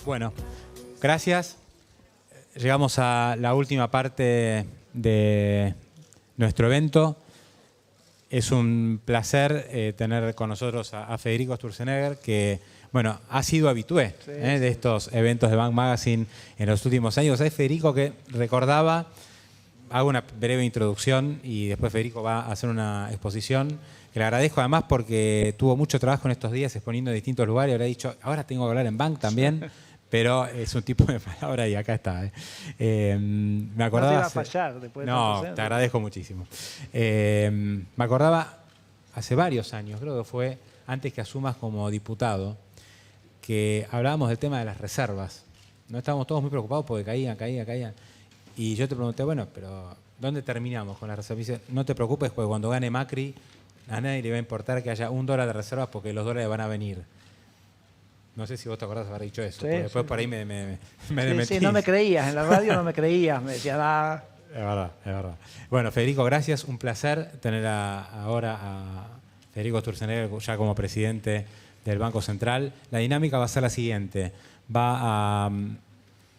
Bueno, gracias. Llegamos a la última parte de nuestro evento. Es un placer tener con nosotros a Federico Sturzenegger, que bueno, ha sido habitué de estos eventos de Bank Magazine en los últimos años. Es Federico que recordaba, hago una breve introducción y después Federico va a hacer una exposición, que le agradezco además porque tuvo mucho trabajo en estos días exponiendo en distintos lugares y habrá dicho, ahora tengo que hablar en Bank también. Pero es un tipo de palabra y acá está. Me acordaba, no te iba a fallar después de no, tantos años. te agradezco muchísimo. Me acordaba hace varios años, creo que fue antes que asumas como diputado, que hablábamos del tema de las reservas. No estábamos todos muy preocupados porque caían. Y yo te pregunté, bueno, pero ¿dónde terminamos con las reservas? Y dice, no te preocupes porque cuando gane Macri a nadie le va a importar que haya $1 de reservas porque los dólares van a venir. No sé si vos te acordás de haber dicho eso. Sí, después sí, por ahí me desmentís. Sí, no me creías. En la radio no me creías. Me decías, ah. Es verdad. Bueno, Federico, gracias. Un placer tener ahora a Federico Sturzenegger ya como presidente del Banco Central. La dinámica va a ser la siguiente. Va a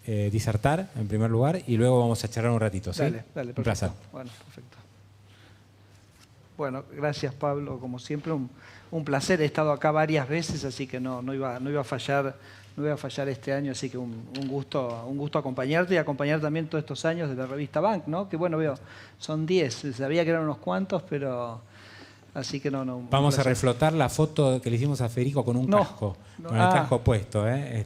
disertar en primer lugar y luego vamos a charlar un ratito. ¿sí? Dale, perfecto. Un placer. Bueno, perfecto. Bueno, gracias Pablo, como siempre un placer. He estado acá varias veces, así que no iba a fallar este año, así que un gusto acompañarte y acompañar también todos estos años de la revista Bank, ¿no? Que bueno, veo, son 10, sabía que eran unos cuantos, pero así que no. Vamos a reflotar la foto que le hicimos a Federico con un casco, con el casco puesto, ¿eh?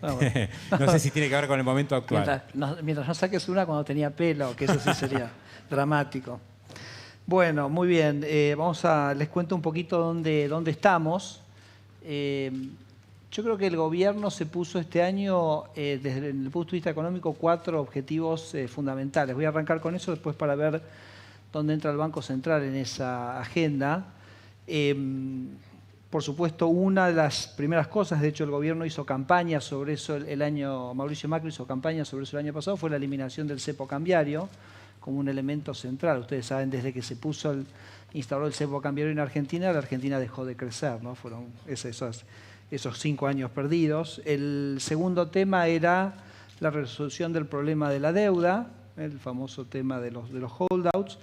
No sé si tiene que ver con el momento actual. Mientras no saques una cuando tenía pelo, que eso sí sería dramático. Bueno, muy bien. Les cuento un poquito dónde estamos. Yo creo que el gobierno se puso este año, desde el punto de vista económico, 4 objetivos fundamentales. Voy a arrancar con eso después para ver dónde entra el Banco Central en esa agenda. Por supuesto, una de las primeras cosas, de hecho el gobierno hizo campaña sobre eso Mauricio Macri hizo campaña sobre eso el año pasado, fue la eliminación del cepo cambiario como un elemento central. Ustedes saben, desde que se instauró el cepo cambiario en Argentina, la Argentina dejó de crecer, ¿no? Fueron esos 5 años perdidos. El segundo tema era la resolución del problema de la deuda, el famoso tema de los holdouts.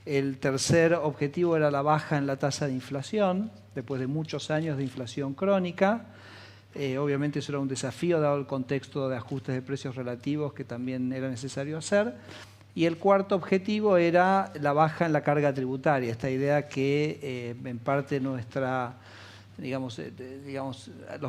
El tercer objetivo era la baja en la tasa de inflación, después de muchos años de inflación crónica. Obviamente eso era un desafío dado el contexto de ajustes de precios relativos que también era necesario hacer. Y el cuarto objetivo era la baja en la carga tributaria, esta idea que en parte los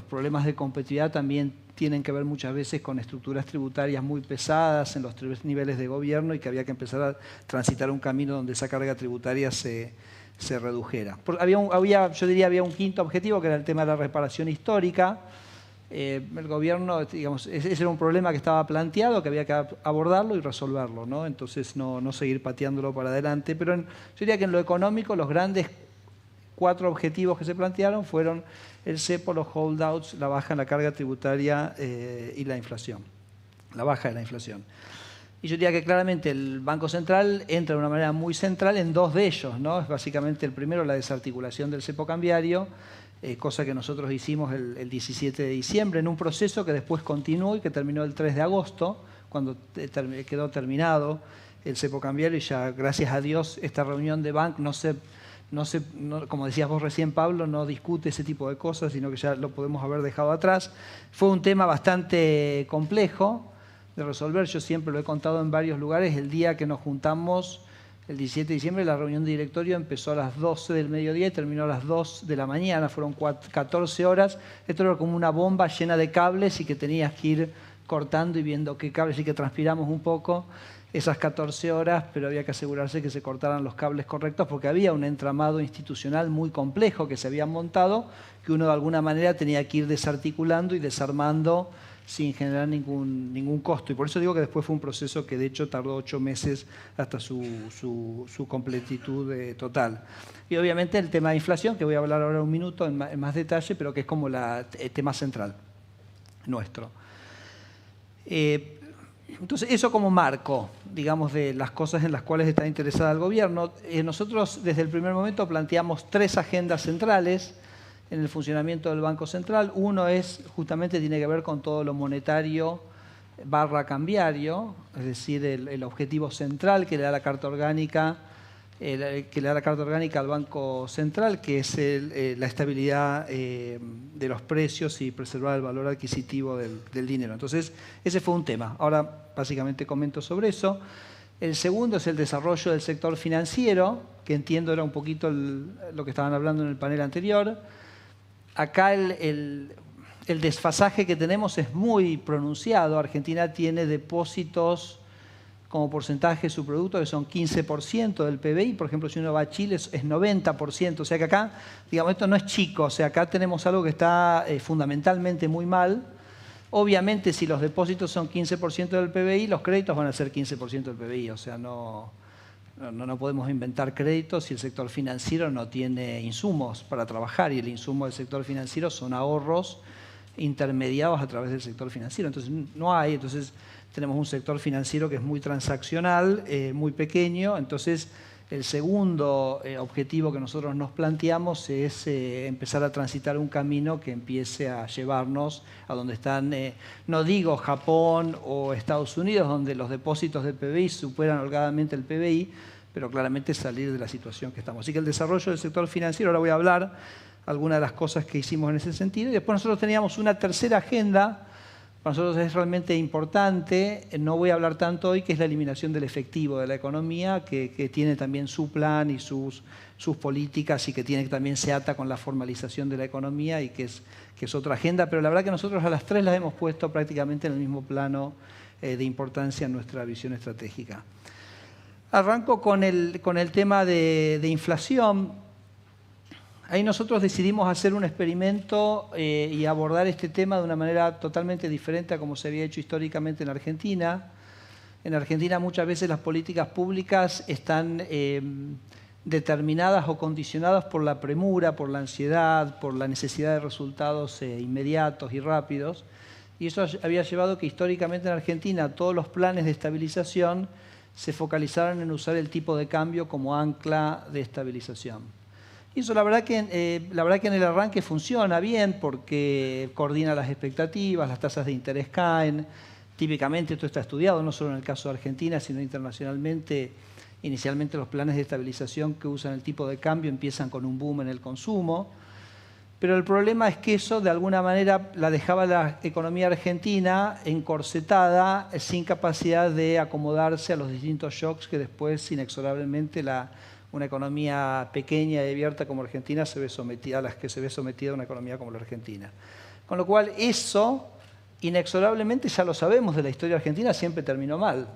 problemas de competitividad también tienen que ver muchas veces con estructuras tributarias muy pesadas en los 3 niveles de gobierno y que había que empezar a transitar un camino donde esa carga tributaria se redujera. Había un quinto objetivo que era el tema de la reparación histórica. El gobierno, ese era un problema que estaba planteado, que había que abordarlo y resolverlo, ¿no? Entonces no seguir pateándolo para adelante. Pero yo diría que en lo económico los grandes 4 objetivos que se plantearon fueron el cepo, los holdouts, la baja en la carga tributaria y la inflación, la baja de la inflación. Y yo diría que claramente el Banco Central entra de una manera muy central en 2 de ellos, ¿no? Es básicamente el primero, la desarticulación del cepo cambiario, cosa que nosotros hicimos el 17 de diciembre en un proceso que después continuó y que terminó el 3 de agosto, cuando quedó terminado el cepo cambiario y ya, gracias a Dios, esta reunión de Bank como decías vos recién, Pablo, no discute ese tipo de cosas, sino que ya lo podemos haber dejado atrás. Fue un tema bastante complejo de resolver. Yo siempre lo he contado en varios lugares. El día que nos juntamos, el 17 de diciembre, la reunión de directorio empezó a las 12 del mediodía y terminó a las 2 de la mañana. Fueron 14 horas. Esto era como una bomba llena de cables y que tenías que ir cortando y viendo qué cables, y que transpiramos un poco esas 14 horas, pero había que asegurarse que se cortaran los cables correctos porque había un entramado institucional muy complejo que se había montado, que uno de alguna manera tenía que ir desarticulando y desarmando sin generar ningún costo. Y por eso digo que después fue un proceso que de hecho tardó 8 meses hasta su completitud total. Y obviamente el tema de inflación, que voy a hablar ahora un minuto en más detalle, pero que es como el tema central nuestro. Entonces, eso como marco, digamos, de las cosas en las cuales está interesada el gobierno. Nosotros desde el primer momento planteamos 3 agendas centrales en el funcionamiento del Banco Central. Uno justamente tiene que ver con todo lo monetario / cambiario, es decir, el objetivo central que le da la Carta Orgánica, al Banco Central, que es la estabilidad de los precios y preservar el valor adquisitivo del dinero. Entonces, ese fue un tema. Ahora, básicamente, comento sobre eso. El segundo es el desarrollo del sector financiero, que entiendo era un poquito lo que estaban hablando en el panel anterior. Acá el desfasaje que tenemos es muy pronunciado. Argentina tiene depósitos como porcentaje de su producto, que son 15% del PBI. Por ejemplo, si uno va a Chile es 90%. O sea que acá, digamos, esto no es chico. O sea, acá tenemos algo que está fundamentalmente muy mal. Obviamente, si los depósitos son 15% del PBI, los créditos van a ser 15% del PBI. O sea, no podemos inventar créditos si el sector financiero no tiene insumos para trabajar. Y el insumo del sector financiero son ahorros intermediados a través del sector financiero. Entonces, no hay. Entonces, tenemos un sector financiero que es muy transaccional, muy pequeño. Entonces, el segundo objetivo que nosotros nos planteamos es empezar a transitar un camino que empiece a llevarnos a donde están, no digo Japón o Estados Unidos, donde los depósitos del PBI superan holgadamente el PBI, pero claramente salir de la situación que estamos. Así que el desarrollo del sector financiero, ahora voy a hablar algunas de las cosas que hicimos en ese sentido. Y después nosotros teníamos una tercera agenda. Para nosotros es realmente importante, no voy a hablar tanto hoy, que es la eliminación del efectivo de la economía, que tiene también su plan y sus políticas, y que también se ata con la formalización de la economía, y que es otra agenda, pero la verdad que nosotros a las 3 las hemos puesto prácticamente en el mismo plano de importancia en nuestra visión estratégica. Arranco con el tema de inflación. Ahí nosotros decidimos hacer un experimento y abordar este tema de una manera totalmente diferente a como se había hecho históricamente en Argentina. En Argentina muchas veces las políticas públicas están determinadas o condicionadas por la premura, por la ansiedad, por la necesidad de resultados inmediatos y rápidos. Y eso había llevado que históricamente en Argentina todos los planes de estabilización se focalizaran en usar el tipo de cambio como ancla de estabilización. Y eso la verdad que en el arranque funciona bien porque coordina las expectativas, las tasas de interés caen. Típicamente esto está estudiado no solo en el caso de Argentina, sino internacionalmente. Inicialmente los planes de estabilización que usan el tipo de cambio empiezan con un boom en el consumo. Pero el problema es que eso de alguna manera la dejaba la economía argentina encorsetada, sin capacidad de acomodarse a los distintos shocks que después inexorablemente una economía pequeña y abierta como Argentina se ve sometida, a las que se ve sometida una economía como la Argentina. Con lo cual eso, inexorablemente, ya lo sabemos de la historia argentina, siempre terminó mal.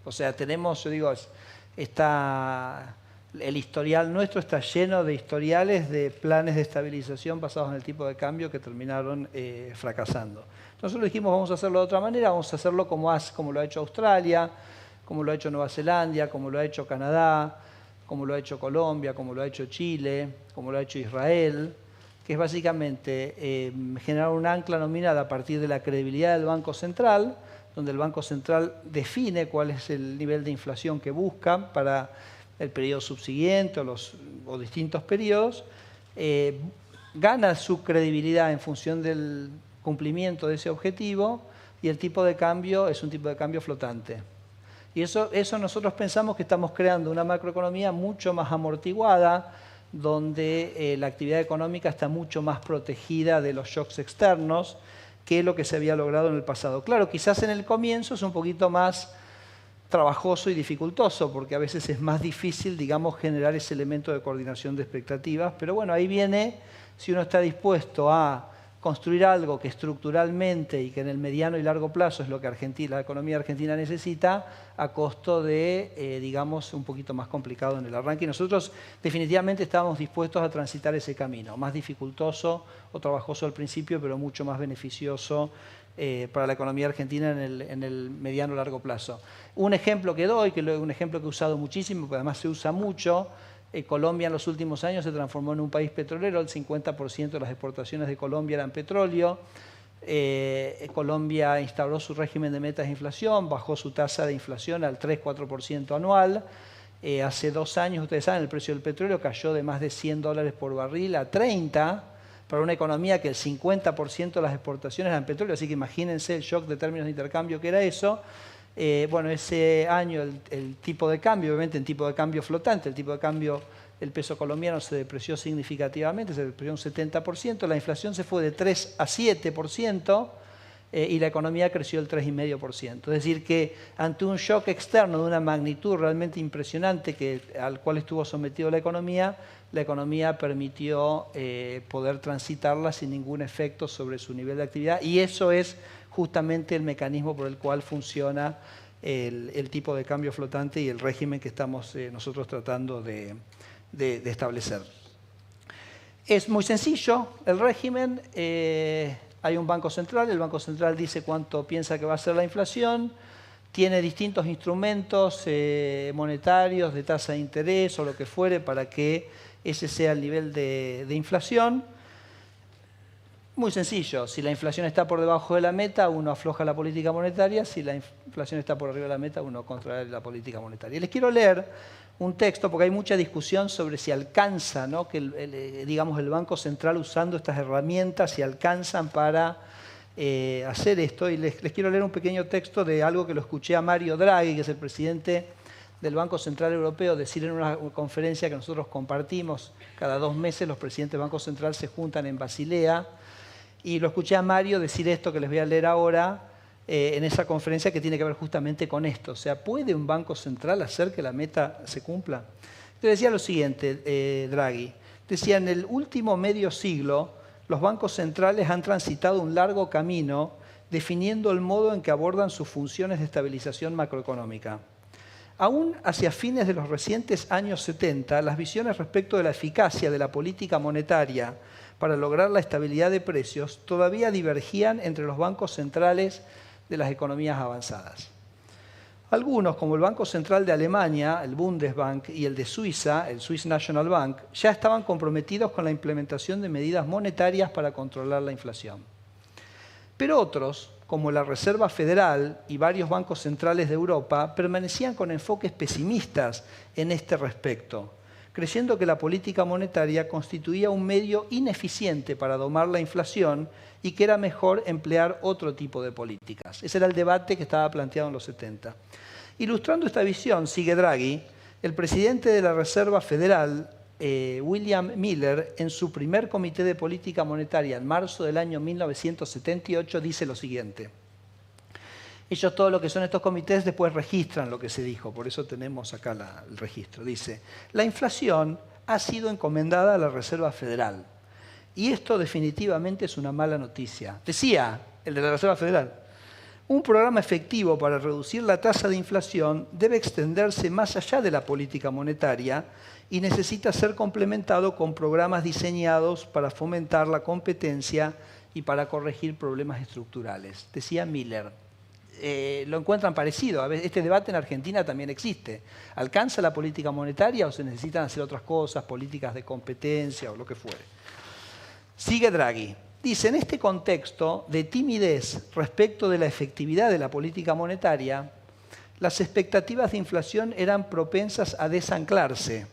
O sea, tenemos, yo digo, el historial nuestro está lleno de historiales de planes de estabilización basados en el tipo de cambio que terminaron fracasando. Nosotros dijimos, vamos a hacerlo de otra manera, vamos a hacerlo como lo ha hecho Australia, como lo ha hecho Nueva Zelanda, como lo ha hecho Canadá, como lo ha hecho Colombia, como lo ha hecho Chile, como lo ha hecho Israel, que es básicamente generar un ancla nominal a partir de la credibilidad del Banco Central, donde el Banco Central define cuál es el nivel de inflación que busca para el periodo subsiguiente o distintos periodos, gana su credibilidad en función del cumplimiento de ese objetivo, y el tipo de cambio es un tipo de cambio flotante. Y eso nosotros pensamos que estamos creando una macroeconomía mucho más amortiguada, donde la actividad económica está mucho más protegida de los shocks externos que lo que se había logrado en el pasado. Claro, quizás en el comienzo es un poquito más trabajoso y dificultoso, porque a veces es más difícil, digamos, generar ese elemento de coordinación de expectativas, pero bueno, ahí viene, si uno está dispuesto a construir algo que estructuralmente y que en el mediano y largo plazo es lo que la economía argentina necesita, a costo de, digamos, un poquito más complicado en el arranque. Y nosotros definitivamente estábamos dispuestos a transitar ese camino, más dificultoso o trabajoso al principio, pero mucho más beneficioso para la economía argentina en el mediano y largo plazo. Un ejemplo que doy, un ejemplo que he usado muchísimo, porque además se usa mucho. Colombia en los últimos años se transformó en un país petrolero, el 50% de las exportaciones de Colombia eran petróleo. Colombia instauró su régimen de metas de inflación, bajó su tasa de inflación al 3-4% anual. Hace 2 años, ustedes saben, el precio del petróleo cayó de más de $100 por barril a 30, para una economía que el 50% de las exportaciones eran petróleo, así que imagínense el shock de términos de intercambio que era eso. Bueno, ese año el tipo de cambio, obviamente en tipo de cambio flotante, el tipo de cambio, el peso colombiano se depreció significativamente, se depreció un 70%, la inflación se fue de 3 a 7%, y la economía creció el 3,5%. Es decir, que ante un shock externo de una magnitud realmente impresionante al cual estuvo sometido la economía permitió poder transitarla sin ningún efecto sobre su nivel de actividad, y eso es justamente el mecanismo por el cual funciona el tipo de cambio flotante y el régimen que estamos nosotros tratando de establecer. Es muy sencillo el régimen. Hay un Banco Central, el Banco Central dice cuánto piensa que va a ser la inflación, tiene distintos instrumentos monetarios de tasa de interés o lo que fuere para que ese sea el nivel de inflación. Muy sencillo, si la inflación está por debajo de la meta, uno afloja la política monetaria; si la inflación está por arriba de la meta, uno contrae la política monetaria. Les quiero leer un texto, porque hay mucha discusión sobre si alcanza, ¿no?, que digamos, el Banco Central usando estas herramientas, si alcanzan para hacer esto. Y les quiero leer un pequeño texto de algo que lo escuché a Mario Draghi, que es el presidente del Banco Central Europeo, decir en una conferencia que nosotros compartimos. Cada 2 meses los presidentes del Banco Central se juntan en Basilea, y lo escuché a Mario decir esto que les voy a leer ahora, en esa conferencia, que tiene que ver justamente con esto. O sea, ¿puede un Banco Central hacer que la meta se cumpla? Te decía lo siguiente, Draghi. Decía, en el último medio siglo, los bancos centrales han transitado un largo camino definiendo el modo en que abordan sus funciones de estabilización macroeconómica. Aún hacia fines de los recientes años 70, las visiones respecto de la eficacia de la política monetaria para lograr la estabilidad de precios todavía divergían entre los bancos centrales de las economías avanzadas. Algunos, como el Banco Central de Alemania, el Bundesbank, y el de Suiza, el Swiss National Bank, ya estaban comprometidos con la implementación de medidas monetarias para controlar la inflación. Pero otros, como la Reserva Federal y varios bancos centrales de Europa, permanecían con enfoques pesimistas en este respecto, creyendo que la política monetaria constituía un medio ineficiente para domar la inflación y que era mejor emplear otro tipo de políticas. Ese era el debate que estaba planteado en los 70. Ilustrando esta visión, sigue Draghi, el presidente de la Reserva Federal, William Miller, en su primer comité de política monetaria en marzo del año 1978, dice lo siguiente. Ellos, todo lo que son estos comités, después registran lo que se dijo, por eso tenemos acá el registro. Dice, la inflación ha sido encomendada a la Reserva Federal, y esto definitivamente es una mala noticia. Decía el de la Reserva Federal, un programa efectivo para reducir la tasa de inflación debe extenderse más allá de la política monetaria y necesita ser complementado con programas diseñados para fomentar la competencia y para corregir problemas estructurales. Decía Miller. Lo encuentran parecido. A veces, este debate en Argentina también existe. ¿Alcanza la política monetaria o se necesitan hacer otras cosas, políticas de competencia o lo que fuere? Sigue Draghi. Dice, en este contexto de timidez respecto de la efectividad de la política monetaria, las expectativas de inflación eran propensas a desanclarse,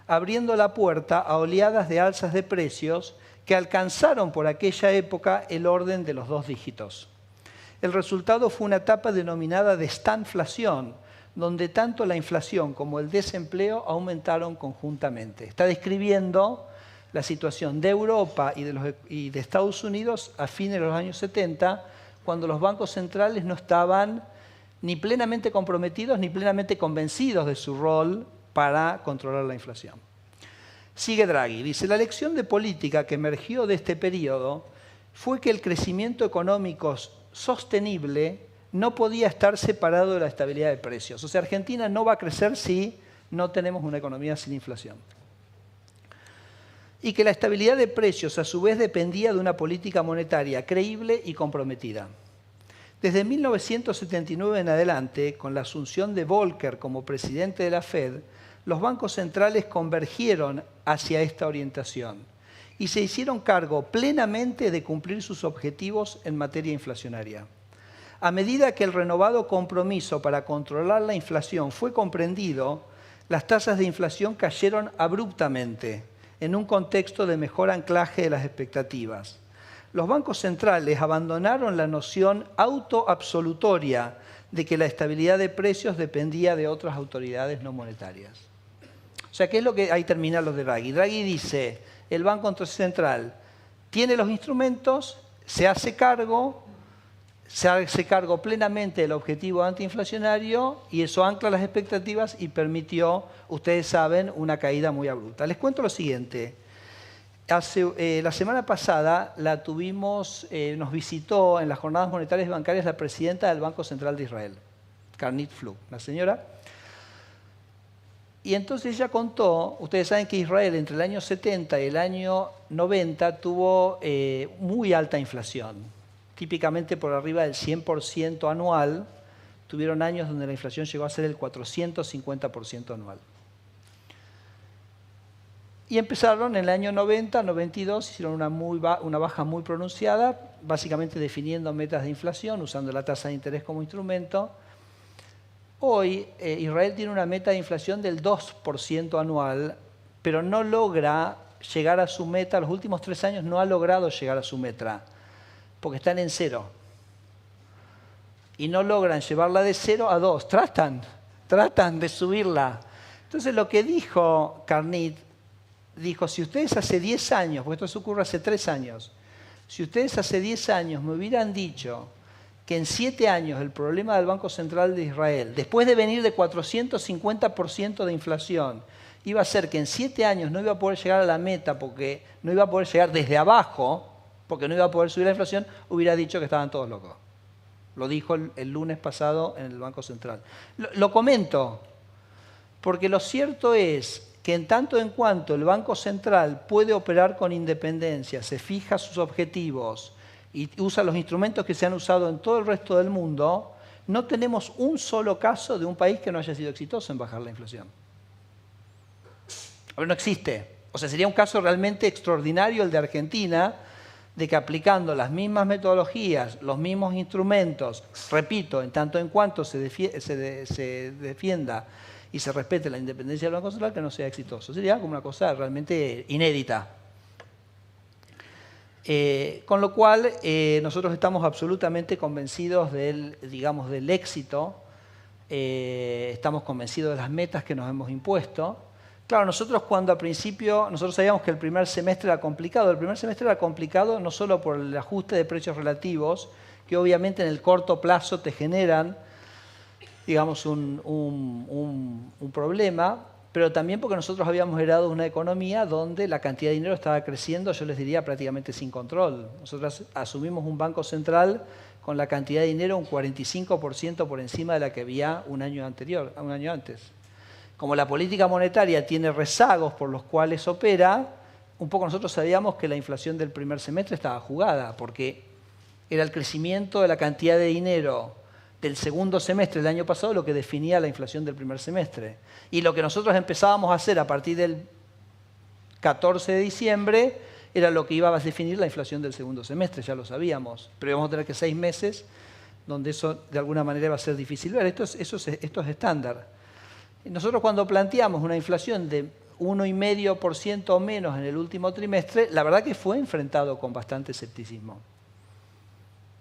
abriendo la puerta a oleadas de alzas de precios que alcanzaron por aquella época el orden de los 2 dígitos. El resultado fue una etapa denominada de stagflación, donde tanto la inflación como el desempleo aumentaron conjuntamente. Está describiendo la situación de Europa y de Estados Unidos a fines de los años 70, cuando los bancos centrales no estaban ni plenamente comprometidos ni plenamente convencidos de su rol para controlar la inflación. Sigue Draghi, dice, la lección de política que emergió de este periodo fue que el crecimiento económico sostenible no podía estar separado de la estabilidad de precios. O sea, Argentina no va a crecer si no tenemos una economía sin inflación. Y que la estabilidad de precios a su vez dependía de una política monetaria creíble y comprometida. Desde 1979 en adelante, con la asunción de Volcker como presidente de la Fed, los bancos centrales convergieron hacia esta orientación y se hicieron cargo plenamente de cumplir sus objetivos en materia inflacionaria. A medida que el renovado compromiso para controlar la inflación fue comprendido, las tasas de inflación cayeron abruptamente en un contexto de mejor anclaje de las expectativas. Los bancos centrales abandonaron la noción autoabsolutoria de que la estabilidad de precios dependía de otras autoridades no monetarias. O sea, ¿qué es lo que ahí termina lo de Draghi? Draghi dice, el Banco Central tiene los instrumentos, se hace cargo plenamente del objetivo antiinflacionario y eso ancla las expectativas y permitió, ustedes saben, una caída muy abrupta. Les cuento lo siguiente. La semana pasada nos visitó en las jornadas monetarias y bancarias la presidenta del Banco Central de Israel, Karnit Flug, la señora. Y entonces ella contó, ustedes saben que Israel entre el año 70 y el año 90 tuvo muy alta inflación, típicamente por arriba del 100% anual. Tuvieron años donde la inflación llegó a ser el 450% anual. Y empezaron en el año 90, 92, hicieron una baja muy pronunciada, básicamente definiendo metas de inflación, usando la tasa de interés como instrumento. Hoy Israel tiene una meta de inflación del 2% anual, pero no logra llegar a su meta, los últimos 3 años no ha logrado llegar a su meta, porque están en 0. Y no logran llevarla de 0 a 2, tratan de subirla. Entonces lo que dijo Karnit, dijo, si ustedes hace 10 años, porque esto ocurre hace 3 años, si ustedes hace 10 años me hubieran dicho que en 7 años el problema del Banco Central de Israel, después de venir de 450% de inflación, iba a ser que en 7 años no iba a poder llegar a la meta porque no iba a poder llegar desde abajo, porque no iba a poder subir la inflación, hubiera dicho que estaban todos locos. Lo dijo el lunes pasado en el Banco Central. Lo comento, porque lo cierto es que en tanto en cuanto el Banco Central puede operar con independencia, se fija sus objetivos y usa los instrumentos que se han usado en todo el resto del mundo, no tenemos un solo caso de un país que no haya sido exitoso en bajar la inflación. No existe. O sea, sería un caso realmente extraordinario el de Argentina, de que aplicando las mismas metodologías, los mismos instrumentos, repito, en tanto en cuanto se defienda y se respete la independencia del Banco Central, que no sea exitoso. Sería como una cosa realmente inédita. Con lo cual, nosotros estamos absolutamente convencidos del éxito, estamos convencidos de las metas que nos hemos impuesto. Claro, nosotros cuando al principio, nosotros sabíamos que el primer semestre era complicado. El primer semestre era complicado no solo por el ajuste de precios relativos, que obviamente en el corto plazo te generan, digamos, un problema, pero también porque nosotros habíamos heredado una economía donde la cantidad de dinero estaba creciendo, yo les diría, prácticamente sin control. Nosotros asumimos un banco central con la cantidad de dinero un 45% por encima de la que había un año antes. Como la política monetaria tiene rezagos por los cuales opera, un poco nosotros sabíamos que la inflación del primer semestre estaba jugada, porque era el crecimiento de la cantidad de dinero del segundo semestre del año pasado lo que definía la inflación del primer semestre. Y lo que nosotros empezábamos a hacer a partir del 14 de diciembre era lo que iba a definir la inflación del segundo semestre, ya lo sabíamos. Pero íbamos a tener que 6 meses donde eso de alguna manera va a ser difícil ver. Esto es estándar. Nosotros cuando planteamos una inflación de 1,5% o menos en el último trimestre, la verdad que fue enfrentado con bastante escepticismo.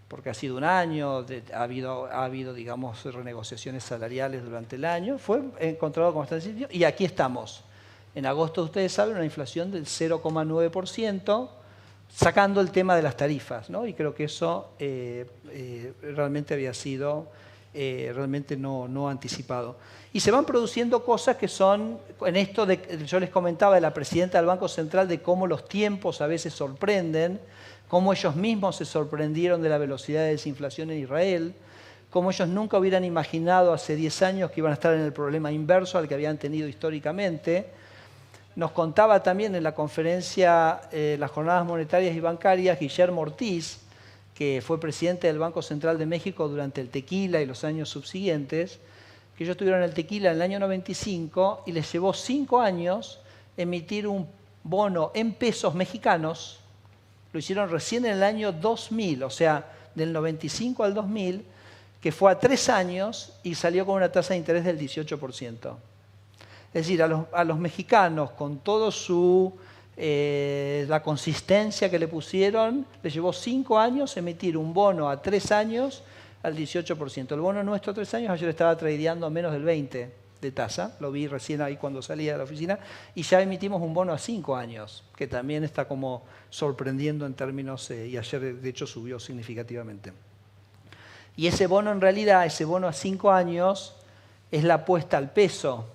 Porque ha sido un año, ha habido, digamos, renegociaciones salariales durante el año, fue encontrado con bastante escepticismo y aquí estamos. En agosto, ustedes saben, una inflación del 0,9%, sacando el tema de las tarifas, ¿no? Y creo que eso realmente había sido realmente no anticipado. Y se van produciendo cosas que son, en esto yo les comentaba de la presidenta del Banco Central, de cómo los tiempos a veces sorprenden, cómo ellos mismos se sorprendieron de la velocidad de desinflación en Israel, cómo ellos nunca hubieran imaginado hace 10 años que iban a estar en el problema inverso al que habían tenido históricamente. Nos contaba también en la conferencia, las jornadas monetarias y bancarias, Guillermo Ortiz, que fue presidente del Banco Central de México durante el tequila y los años subsiguientes, que ellos tuvieron el tequila en el año 95 y les llevó 5 años emitir un bono en pesos mexicanos, lo hicieron recién en el año 2000, o sea, del 95 al 2000, que fue a 3 años y salió con una tasa de interés del 18%. Es decir, a los mexicanos, con todo la consistencia que le pusieron, les llevó 5 años emitir un bono a 3 años al 18%. El bono nuestro a 3 años ayer estaba tradeando a menos del 20% de tasa, lo vi recién ahí cuando salía de la oficina, y ya emitimos un bono a 5 años, que también está como sorprendiendo en términos, y ayer de hecho subió significativamente. Y ese bono en realidad, ese bono a 5 años, es la apuesta al peso.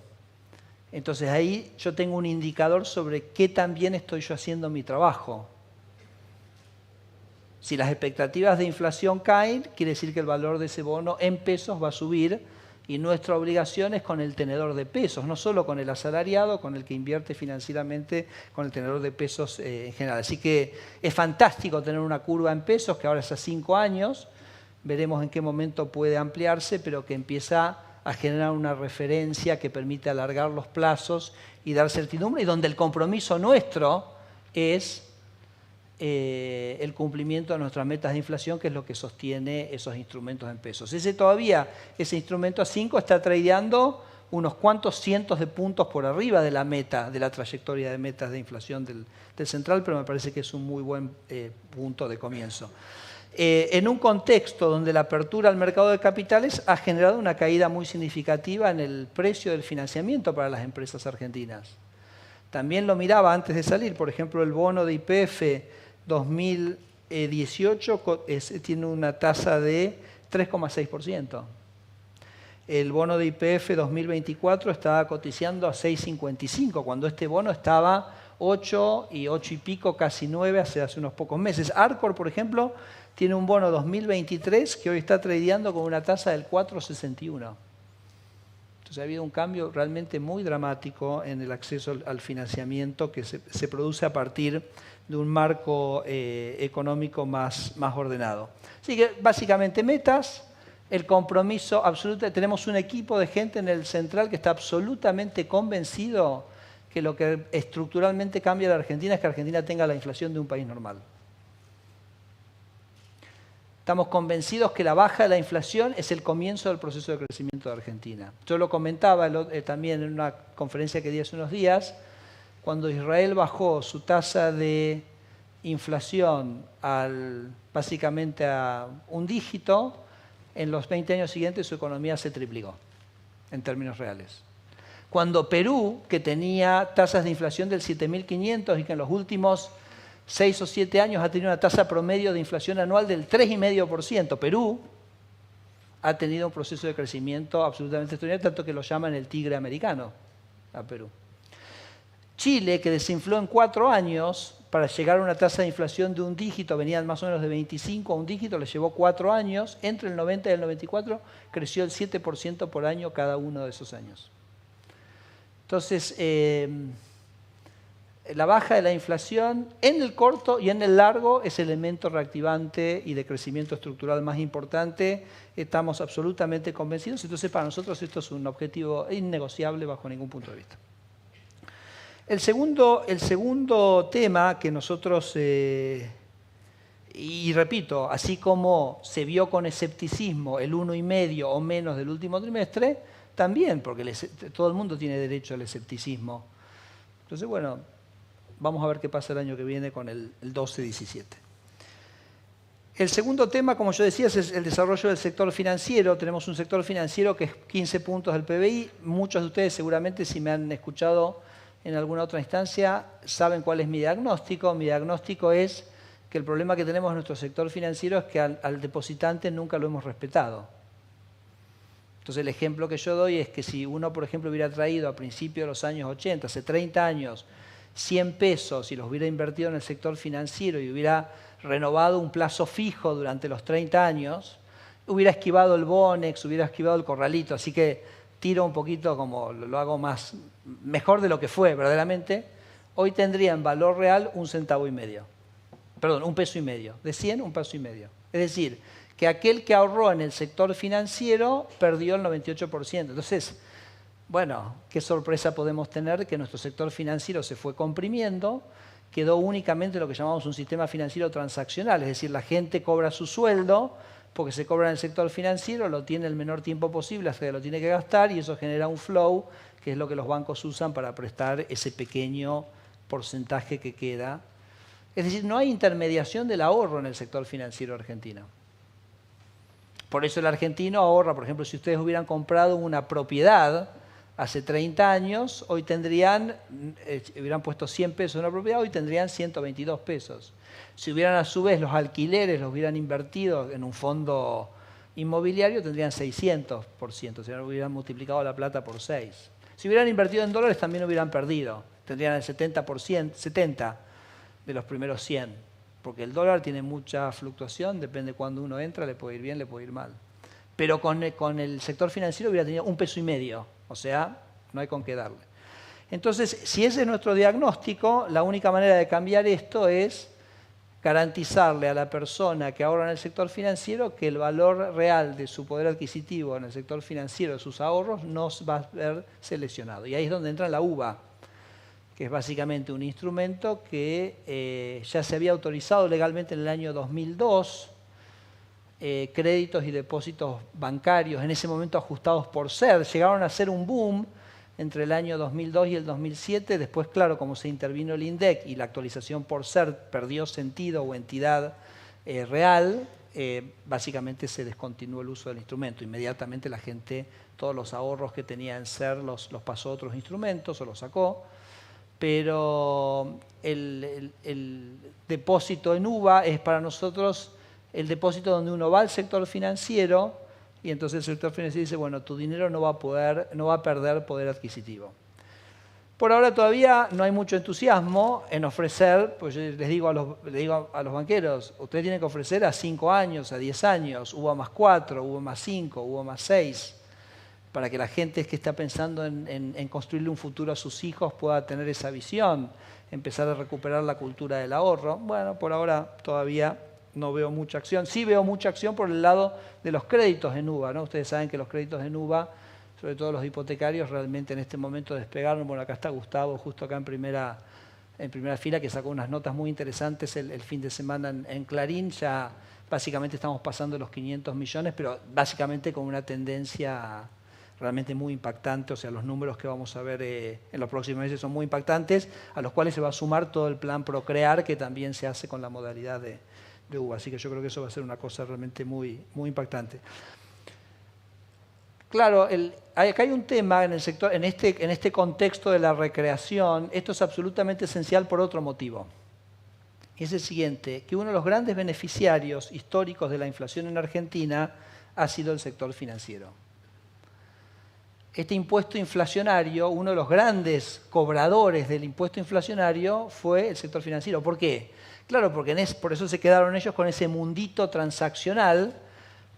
Entonces ahí yo tengo un indicador sobre qué tan bien estoy yo haciendo mi trabajo. Si las expectativas de inflación caen, quiere decir que el valor de ese bono en pesos va a subir y nuestra obligación es con el tenedor de pesos, no solo con el asalariado, con el que invierte financieramente, con el tenedor de pesos en general. Así que es fantástico tener una curva en pesos que ahora es a 5 años, veremos en qué momento puede ampliarse, pero que empieza a generar una referencia que permite alargar los plazos y dar certidumbre, y donde el compromiso nuestro es el cumplimiento de nuestras metas de inflación, que es lo que sostiene esos instrumentos en pesos. Ese instrumento a 5 está tradeando unos cuantos cientos de puntos por arriba de la meta, de la trayectoria de metas de inflación del central, pero me parece que es un muy buen punto de comienzo. En un contexto donde la apertura al mercado de capitales ha generado una caída muy significativa en el precio del financiamiento para las empresas argentinas. También lo miraba antes de salir, por ejemplo, el bono de YPF 2018 tiene una tasa de 3,6%. El bono de YPF 2024 estaba cotizando a 6,55, cuando este bono estaba 8 y 8 y pico, casi 9 hace unos pocos meses. Arcor, por ejemplo, tiene un bono 2023 que hoy está tradeando con una tasa del 4,61. Entonces ha habido un cambio realmente muy dramático en el acceso al financiamiento que se produce a partir de un marco económico más ordenado. Así que básicamente metas, el compromiso absoluto. Tenemos un equipo de gente en el central que está absolutamente convencido que lo que estructuralmente cambia a la Argentina es que Argentina tenga la inflación de un país normal. Estamos convencidos que la baja de la inflación es el comienzo del proceso de crecimiento de Argentina. Yo lo comentaba también en una conferencia que di hace unos días, cuando Israel bajó su tasa de inflación básicamente a un dígito, en los 20 años siguientes su economía se triplicó en términos reales. Cuando Perú, que tenía tasas de inflación del 7.500 y que en los últimos 6 o 7 años ha tenido una tasa promedio de inflación anual del 3,5%. Perú ha tenido un proceso de crecimiento absolutamente extraordinario, tanto que lo llaman el tigre americano a Perú. Chile, que desinfló en 4 años para llegar a una tasa de inflación de un dígito, venían más o menos de 25 a un dígito, le llevó 4 años, entre el 90 y el 94 creció el 7% por año cada uno de esos años. Entonces, la baja de la inflación en el corto y en el largo es el elemento reactivante y de crecimiento estructural más importante. Estamos absolutamente convencidos. Entonces, para nosotros esto es un objetivo innegociable bajo ningún punto de vista. El segundo tema que nosotros, y repito, así como se vio con escepticismo el 1,5 o menos del último trimestre, también, porque todo el mundo tiene derecho al escepticismo. Entonces, bueno, vamos a ver qué pasa el año que viene con el 12-17. El segundo tema, como yo decía, es el desarrollo del sector financiero. Tenemos un sector financiero que es 15 puntos del PBI. Muchos de ustedes seguramente, si me han escuchado en alguna otra instancia, saben cuál es mi diagnóstico. Mi diagnóstico es que el problema que tenemos en nuestro sector financiero es que al depositante nunca lo hemos respetado. Entonces el ejemplo que yo doy es que si uno, por ejemplo, hubiera traído a principios de los años 80, hace 30 años, 100 pesos y los hubiera invertido en el sector financiero y hubiera renovado un plazo fijo durante los 30 años, hubiera esquivado el Bonex, hubiera esquivado el corralito. Así que tiro un poquito como lo hago mejor de lo que fue verdaderamente. Hoy tendría en valor real 1,5 centavos. Perdón, 1,5 pesos. De 100, 1,5 pesos. Es decir, que aquel que ahorró en el sector financiero perdió el 98%. Entonces, Bueno, qué sorpresa podemos tener que nuestro sector financiero se fue comprimiendo, quedó únicamente lo que llamamos un sistema financiero transaccional, es decir, la gente cobra su sueldo porque se cobra en el sector financiero, lo tiene el menor tiempo posible hasta que lo tiene que gastar y eso genera un flow, que es lo que los bancos usan para prestar ese pequeño porcentaje que queda. Es decir, no hay intermediación del ahorro en el sector financiero argentino. Por eso el argentino ahorra, por ejemplo, si ustedes hubieran comprado una propiedad hace 30 años, hoy hubieran puesto 100 pesos en una propiedad, hoy tendrían 122 pesos. Si hubieran a su vez los alquileres, los hubieran invertido en un fondo inmobiliario, tendrían 600%, o sea, hubieran multiplicado la plata por 6. Si hubieran invertido en dólares, también hubieran perdido, tendrían el 70% de los primeros 100, porque el dólar tiene mucha fluctuación, depende de cuándo uno entra, le puede ir bien, le puede ir mal. Pero con el sector financiero hubiera tenido 1,5 pesos, o sea, no hay con qué darle. Entonces, si ese es nuestro diagnóstico, la única manera de cambiar esto es garantizarle a la persona que ahorra en el sector financiero que el valor real de su poder adquisitivo en el sector financiero, de sus ahorros, no va a verse lesionado. Y ahí es donde entra la UVA, que es básicamente un instrumento que ya se había autorizado legalmente en el año 2002, créditos y depósitos bancarios, en ese momento ajustados por SER, llegaron a ser un boom entre el año 2002 y el 2007. Después, claro, como se intervino el INDEC y la actualización por SER perdió sentido o entidad real, básicamente se descontinuó el uso del instrumento. Inmediatamente la gente, todos los ahorros que tenía en SER los pasó a otros instrumentos o los sacó. Pero el depósito en UVA es para nosotros el depósito donde uno va al sector financiero y entonces el sector financiero dice, bueno, tu dinero no va a perder poder adquisitivo. Por ahora todavía no hay mucho entusiasmo en ofrecer, pues yo les digo a los banqueros, ustedes tienen que ofrecer a 5 años, a 10 años, UVA más 4, UVA más 5, UVA más 6, para que la gente que está pensando en construirle un futuro a sus hijos pueda tener esa visión, empezar a recuperar la cultura del ahorro. Bueno, por ahora todavía no veo mucha acción. Sí veo mucha acción por el lado de los créditos en UVA, ¿no? Ustedes saben que los créditos en UVA, sobre todo los hipotecarios, realmente en este momento despegaron. Bueno, acá está Gustavo, justo acá en primera fila, que sacó unas notas muy interesantes el fin de semana en Clarín. Ya básicamente estamos pasando los 500 millones, pero básicamente con una tendencia realmente muy impactante. O sea, los números que vamos a ver en los próximos meses son muy impactantes, a los cuales se va a sumar todo el plan Procrear, que también se hace con la modalidad de UVA. Así que yo creo que eso va a ser una cosa realmente muy, muy impactante. Claro, acá hay un tema en el sector, en este contexto de la recreación. Esto es absolutamente esencial por otro motivo. Y es el siguiente, que uno de los grandes beneficiarios históricos de la inflación en Argentina ha sido el sector financiero. Este impuesto inflacionario, uno de los grandes cobradores del impuesto inflacionario fue el sector financiero. ¿Por qué? Claro, porque por eso se quedaron ellos con ese mundito transaccional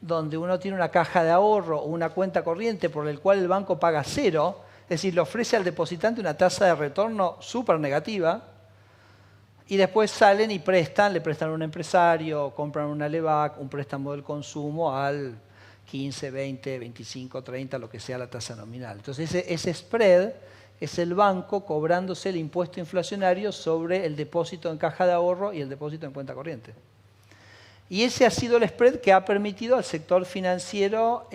donde uno tiene una caja de ahorro o una cuenta corriente por el cual el banco paga 0, es decir, le ofrece al depositante una tasa de retorno súper negativa y después salen y le prestan a un empresario, compran una LEVAC, un préstamo del consumo al 15, 20, 25, 30, lo que sea la tasa nominal. Entonces ese spread es el banco cobrándose el impuesto inflacionario sobre el depósito en caja de ahorro y el depósito en cuenta corriente. Y ese ha sido el spread que ha permitido al sector financiero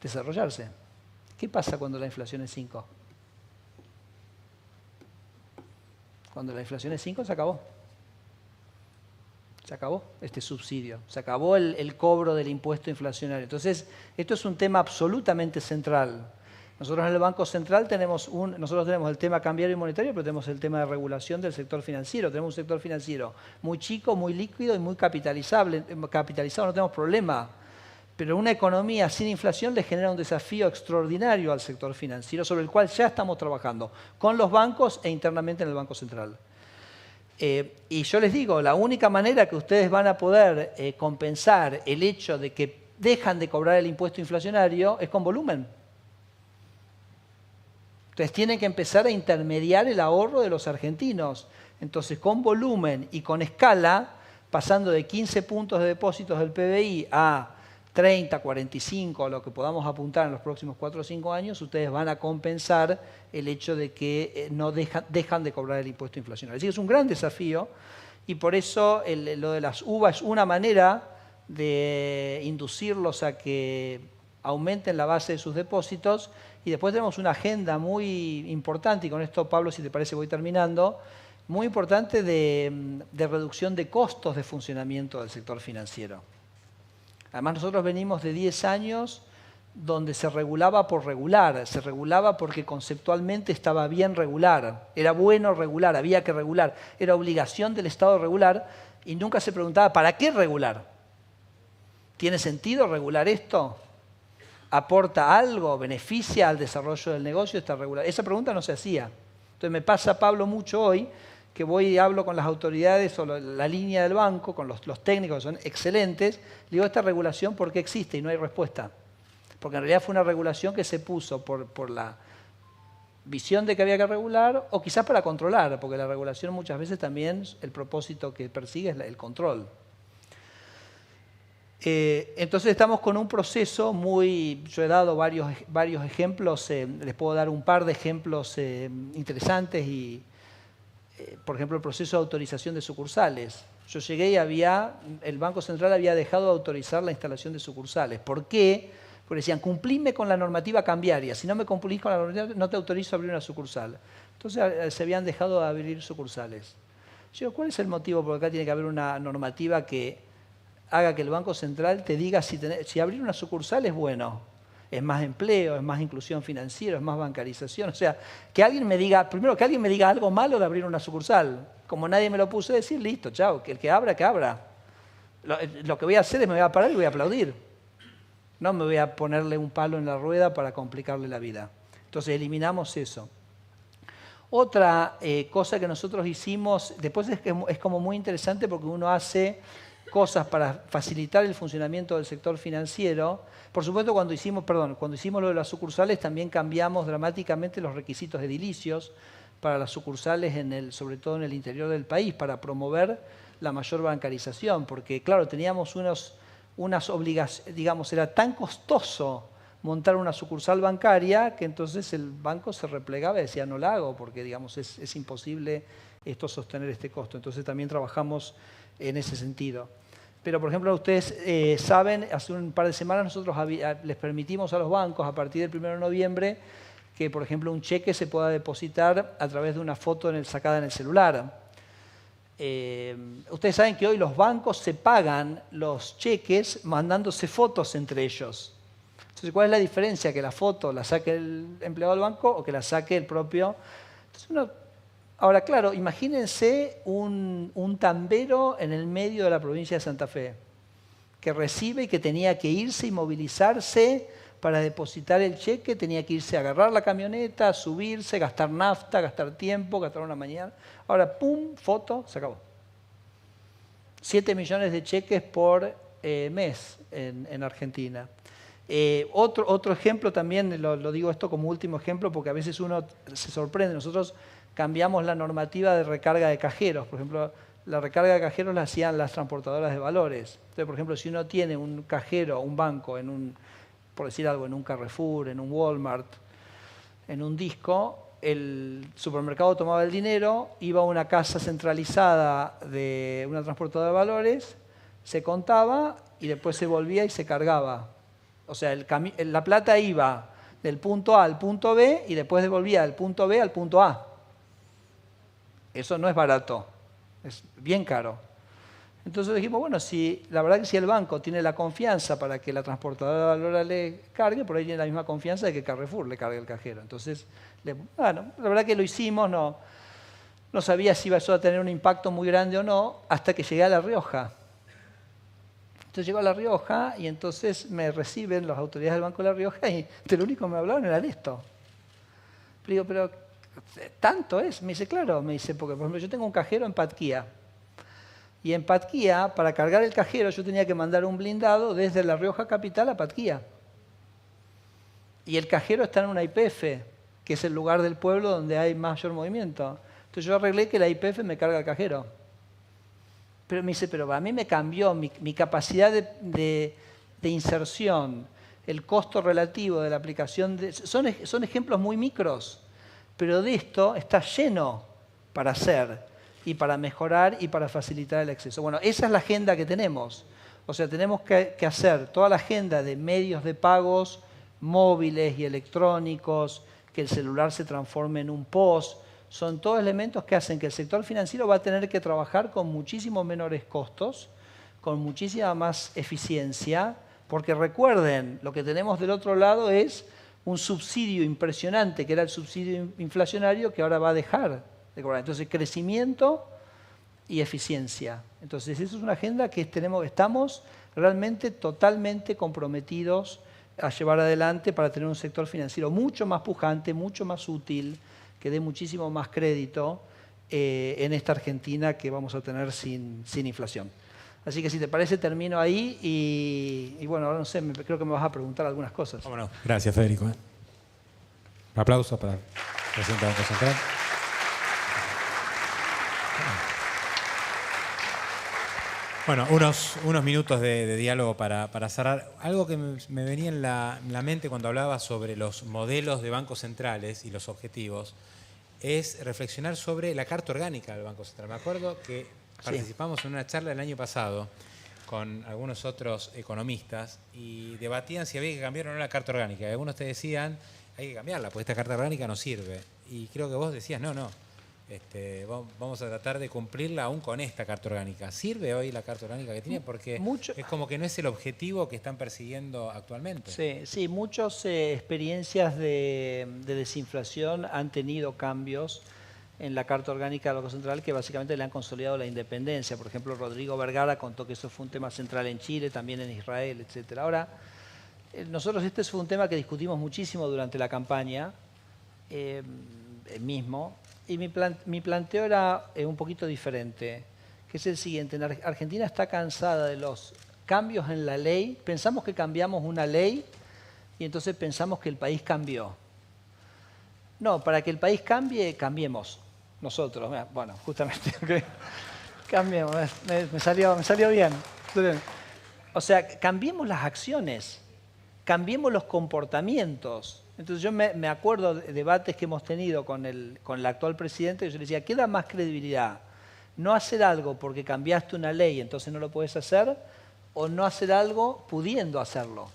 desarrollarse. ¿Qué pasa cuando la inflación es 5? Cuando la inflación es 5 se acabó. Se acabó este subsidio, se acabó el cobro del impuesto inflacionario. Entonces, esto es un tema absolutamente central. Nosotros en el Banco Central tenemos el tema cambiario y monetario, pero tenemos el tema de regulación del sector financiero. Tenemos un sector financiero muy chico, muy líquido y muy capitalizado, no tenemos problema. Pero una economía sin inflación le genera un desafío extraordinario al sector financiero, sobre el cual ya estamos trabajando con los bancos e internamente en el Banco Central. Y yo les digo, la única manera que ustedes van a poder compensar el hecho de que dejan de cobrar el impuesto inflacionario es con volumen. Entonces tienen que empezar a intermediar el ahorro de los argentinos. Entonces con volumen y con escala, pasando de 15 puntos de depósitos del PBI a 30, 45, lo que podamos apuntar en los próximos 4 o 5 años, ustedes van a compensar el hecho de que no dejan de cobrar el impuesto inflacionario. Así que es un gran desafío y por eso lo de las UVA es una manera de inducirlos a que aumenten la base de sus depósitos. Y después tenemos una agenda muy importante, y con esto, Pablo, si te parece voy terminando, muy importante de reducción de costos de funcionamiento del sector financiero. Además, nosotros venimos de 10 años donde se regulaba por regular, se regulaba porque conceptualmente estaba bien regular, era bueno regular, había que regular, era obligación del Estado regular y nunca se preguntaba ¿para qué regular? ¿Tiene sentido regular esto? ¿Aporta algo? ¿Beneficia al desarrollo del negocio esta regulación? Esa pregunta no se hacía. Entonces me pasa, Pablo, mucho hoy que voy y hablo con las autoridades o la línea del banco, con los técnicos que son excelentes, digo, esta regulación, ¿por qué existe? Y no hay respuesta. Porque en realidad fue una regulación que se puso por la visión de que había que regular o quizás para controlar, porque la regulación muchas veces también el propósito que persigue es el control. Entonces estamos con un proceso yo he dado varios ejemplos, les puedo dar un par de ejemplos interesantes y, por ejemplo, el proceso de autorización de sucursales. Yo llegué y el Banco Central había dejado de autorizar la instalación de sucursales. ¿Por qué? Porque decían, cumplime con la normativa cambiaria, si no me cumplís con la normativa no te autorizo a abrir una sucursal. Entonces se habían dejado de abrir sucursales. Yo digo, ¿cuál es el motivo? Porque acá tiene que haber una normativa que haga que el Banco Central te diga si abrir una sucursal es bueno, es más empleo, es más inclusión financiera, es más bancarización. O sea, que alguien me diga, primero que alguien me diga algo malo de abrir una sucursal. Como nadie me lo puso a decir, listo, chao, que el que abra, que abra. Lo que voy a hacer es me voy a parar y voy a aplaudir. No me voy a ponerle un palo en la rueda para complicarle la vida. Entonces eliminamos eso. Otra cosa que nosotros hicimos, después es como muy interesante porque uno hace cosas para facilitar el funcionamiento del sector financiero. Por supuesto, cuando hicimos lo de las sucursales, también cambiamos dramáticamente los requisitos edilicios para las sucursales, sobre todo en el interior del país, para promover la mayor bancarización, porque claro, teníamos unas obligaciones, digamos, era tan costoso montar una sucursal bancaria que entonces el banco se replegaba y decía no la hago porque digamos es imposible sostener este costo. Entonces también trabajamos en ese sentido. Pero, por ejemplo, ustedes saben, hace un par de semanas nosotros les permitimos a los bancos, a partir del 1 de noviembre, que, por ejemplo, un cheque se pueda depositar a través de una foto sacada en el celular. Ustedes saben que hoy los bancos se pagan los cheques mandándose fotos entre ellos. Entonces, ¿cuál es la diferencia? ¿Que la foto la saque el empleado del banco o que la saque el propio? Entonces, ahora, claro, imagínense un tambero en el medio de la provincia de Santa Fe que recibe y que tenía que irse y movilizarse para depositar el cheque, tenía que irse a agarrar la camioneta, subirse, gastar nafta, gastar tiempo, gastar una mañana. Ahora, pum, foto, se acabó. 7 millones de cheques por mes en Argentina. Otro ejemplo también, lo digo esto como último ejemplo porque a veces uno se sorprende. Nosotros cambiamos la normativa de recarga de cajeros. Por ejemplo, la recarga de cajeros la hacían las transportadoras de valores. Entonces, por ejemplo, si uno tiene un cajero, un banco, por decir algo, en un Carrefour, en un Walmart, en un Disco, el supermercado tomaba el dinero, iba a una casa centralizada de una transportadora de valores, se contaba y después se volvía y se cargaba. O sea, la plata iba del punto A al punto B y después devolvía del punto B al punto A. Eso no es barato, es bien caro. Entonces dijimos, bueno, la verdad que si el banco tiene la confianza para que la transportadora de valores le cargue, por ahí tiene la misma confianza de que Carrefour le cargue el cajero. Entonces, la verdad que lo hicimos, no sabía si iba eso a tener un impacto muy grande o no, hasta que llegué a La Rioja. Entonces llego a La Rioja y entonces me reciben las autoridades del Banco de La Rioja y de lo único que me hablaban era de esto. Digo, pero ¿tanto es? Me dice, claro, porque por ejemplo yo tengo un cajero en Patquía. Y en Patquía, para cargar el cajero, yo tenía que mandar un blindado desde La Rioja capital a Patquía. Y el cajero está en una YPF, que es el lugar del pueblo donde hay mayor movimiento. Entonces yo arreglé que la YPF me carga el cajero. Pero me dice, pero a mí me cambió mi capacidad de de inserción, el costo relativo de la aplicación, son ejemplos muy micros, pero de esto está lleno para hacer y para mejorar y para facilitar el acceso. Bueno, esa es la agenda que tenemos. O sea, tenemos que hacer toda la agenda de medios de pagos móviles y electrónicos, que el celular se transforme en un POS. Son todos elementos que hacen que el sector financiero va a tener que trabajar con muchísimo menores costos, con muchísima más eficiencia, porque recuerden, lo que tenemos del otro lado es un subsidio impresionante, que era el subsidio inflacionario, que ahora va a dejar de cobrar. Entonces, crecimiento y eficiencia. Entonces, esa es una agenda que estamos realmente totalmente comprometidos a llevar adelante para tener un sector financiero mucho más pujante, mucho más útil, que dé muchísimo más crédito en esta Argentina que vamos a tener sin inflación. Así que si te parece termino ahí y bueno, ahora no sé, creo que me vas a preguntar algunas cosas. ¿Cómo no? Gracias, Federico. Un aplauso para el presidente del Banco Central. Bueno, unos minutos de diálogo para cerrar. Algo que me venía en la mente cuando hablaba sobre los modelos de bancos centrales y los objetivos es reflexionar sobre la Carta Orgánica del Banco Central. Me acuerdo que participamos en una charla el año pasado con algunos otros economistas y debatían si había que cambiar o no la Carta Orgánica. Y algunos te decían, hay que cambiarla, porque esta Carta Orgánica no sirve. Y creo que vos decías, no. Vamos a tratar de cumplirla aún con esta Carta Orgánica. ¿Sirve hoy la Carta Orgánica que tiene? Porque es como que no es el objetivo que están persiguiendo actualmente. Sí, muchas experiencias de desinflación han tenido cambios en la Carta Orgánica del Banco Central que básicamente le han consolidado la independencia. Por ejemplo, Rodrigo Vergara contó que eso fue un tema central en Chile, también en Israel, etc. Ahora, nosotros este fue un tema que discutimos muchísimo durante la campaña mismo. Y mi planteo era un poquito diferente, que es el siguiente. Argentina está cansada de los cambios en la ley. Pensamos que cambiamos una ley y entonces pensamos que el país cambió. No, para que el país cambie, cambiemos nosotros. Bueno, justamente, okay. Cambiemos, me salió bien. O sea, cambiemos las acciones, cambiemos los comportamientos. Entonces yo me acuerdo de debates que hemos tenido con el actual presidente, y yo le decía, ¿qué da más credibilidad? ¿No hacer algo porque cambiaste una ley, entonces no lo puedes hacer? ¿O no hacer algo pudiendo hacerlo?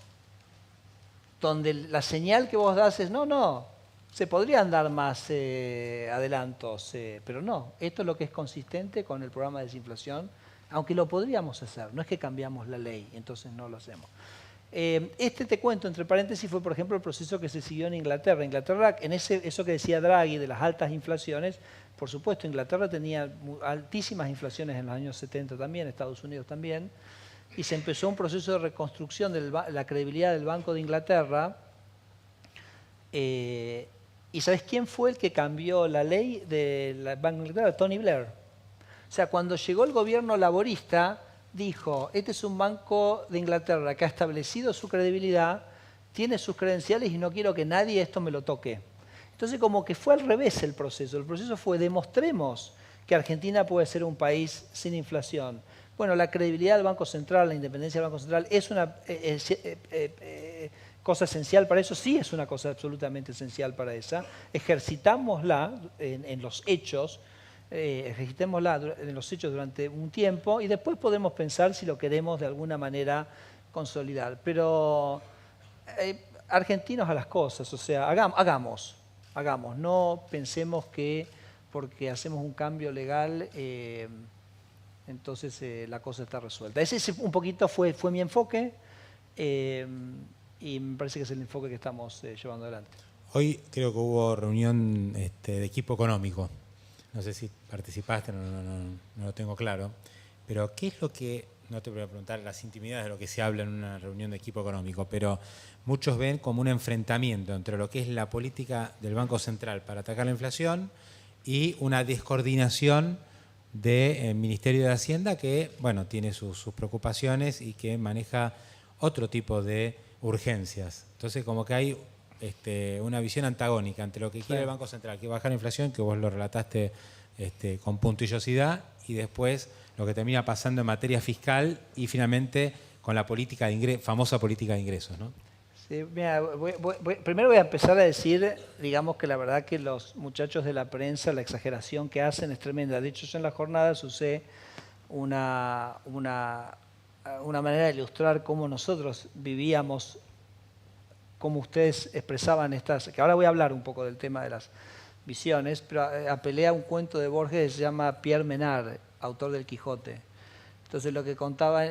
Donde la señal que vos das es, no, se podrían dar más adelantos, pero no. Esto es lo que es consistente con el programa de desinflación, aunque lo podríamos hacer. No es que cambiamos la ley, entonces no lo hacemos. Te cuento, entre paréntesis, fue por ejemplo el proceso que se siguió en Inglaterra. Inglaterra, en eso que decía Draghi de las altas inflaciones, por supuesto, Inglaterra tenía altísimas inflaciones en los años 70 también, Estados Unidos también, y se empezó un proceso de reconstrucción de la credibilidad del Banco de Inglaterra. ¿Y sabes quién fue el que cambió la ley del Banco de Inglaterra? Tony Blair. O sea, cuando llegó el gobierno laborista, dijo, este es un Banco de Inglaterra que ha establecido su credibilidad, tiene sus credenciales y no quiero que nadie esto me lo toque. Entonces como que fue al revés el proceso. El proceso fue, demostremos que Argentina puede ser un país sin inflación. Bueno, la credibilidad del Banco Central, la independencia del Banco Central es una cosa esencial para eso, sí es una cosa absolutamente esencial para esa. Ejercitámosla en los hechos, ejercitémosla en los hechos durante un tiempo y después podemos pensar si lo queremos de alguna manera consolidar. Pero argentinos a las cosas, o sea, hagamos, no pensemos que porque hacemos un cambio legal entonces la cosa está resuelta. Ese un poquito fue mi enfoque y me parece que es el enfoque que estamos llevando adelante. Hoy creo que hubo reunión de equipo económico. No sé si participaste, no lo tengo claro, pero ¿qué es lo que, no te voy a preguntar las intimidades de lo que se habla en una reunión de equipo económico, pero muchos ven como un enfrentamiento entre lo que es la política del Banco Central para atacar la inflación y una descoordinación del Ministerio de Hacienda que, bueno, tiene sus preocupaciones y que maneja otro tipo de urgencias. Entonces, como que hay una visión antagónica entre lo que quiere el Banco Central, que es bajar la inflación, que vos lo relataste con puntillosidad, y después lo que termina pasando en materia fiscal y finalmente con la política de famosa política de ingresos, ¿no? Sí, mira, primero voy a empezar a decir, digamos que la verdad que los muchachos de la prensa, la exageración que hacen es tremenda. De hecho, yo en las jornadas usé una manera de ilustrar cómo nosotros vivíamos, cómo ustedes expresaban estas, que ahora voy a hablar un poco del tema de las visiones, pero apelé a un cuento de Borges que se llama Pierre Menard, autor del Quijote. Entonces lo que contaba,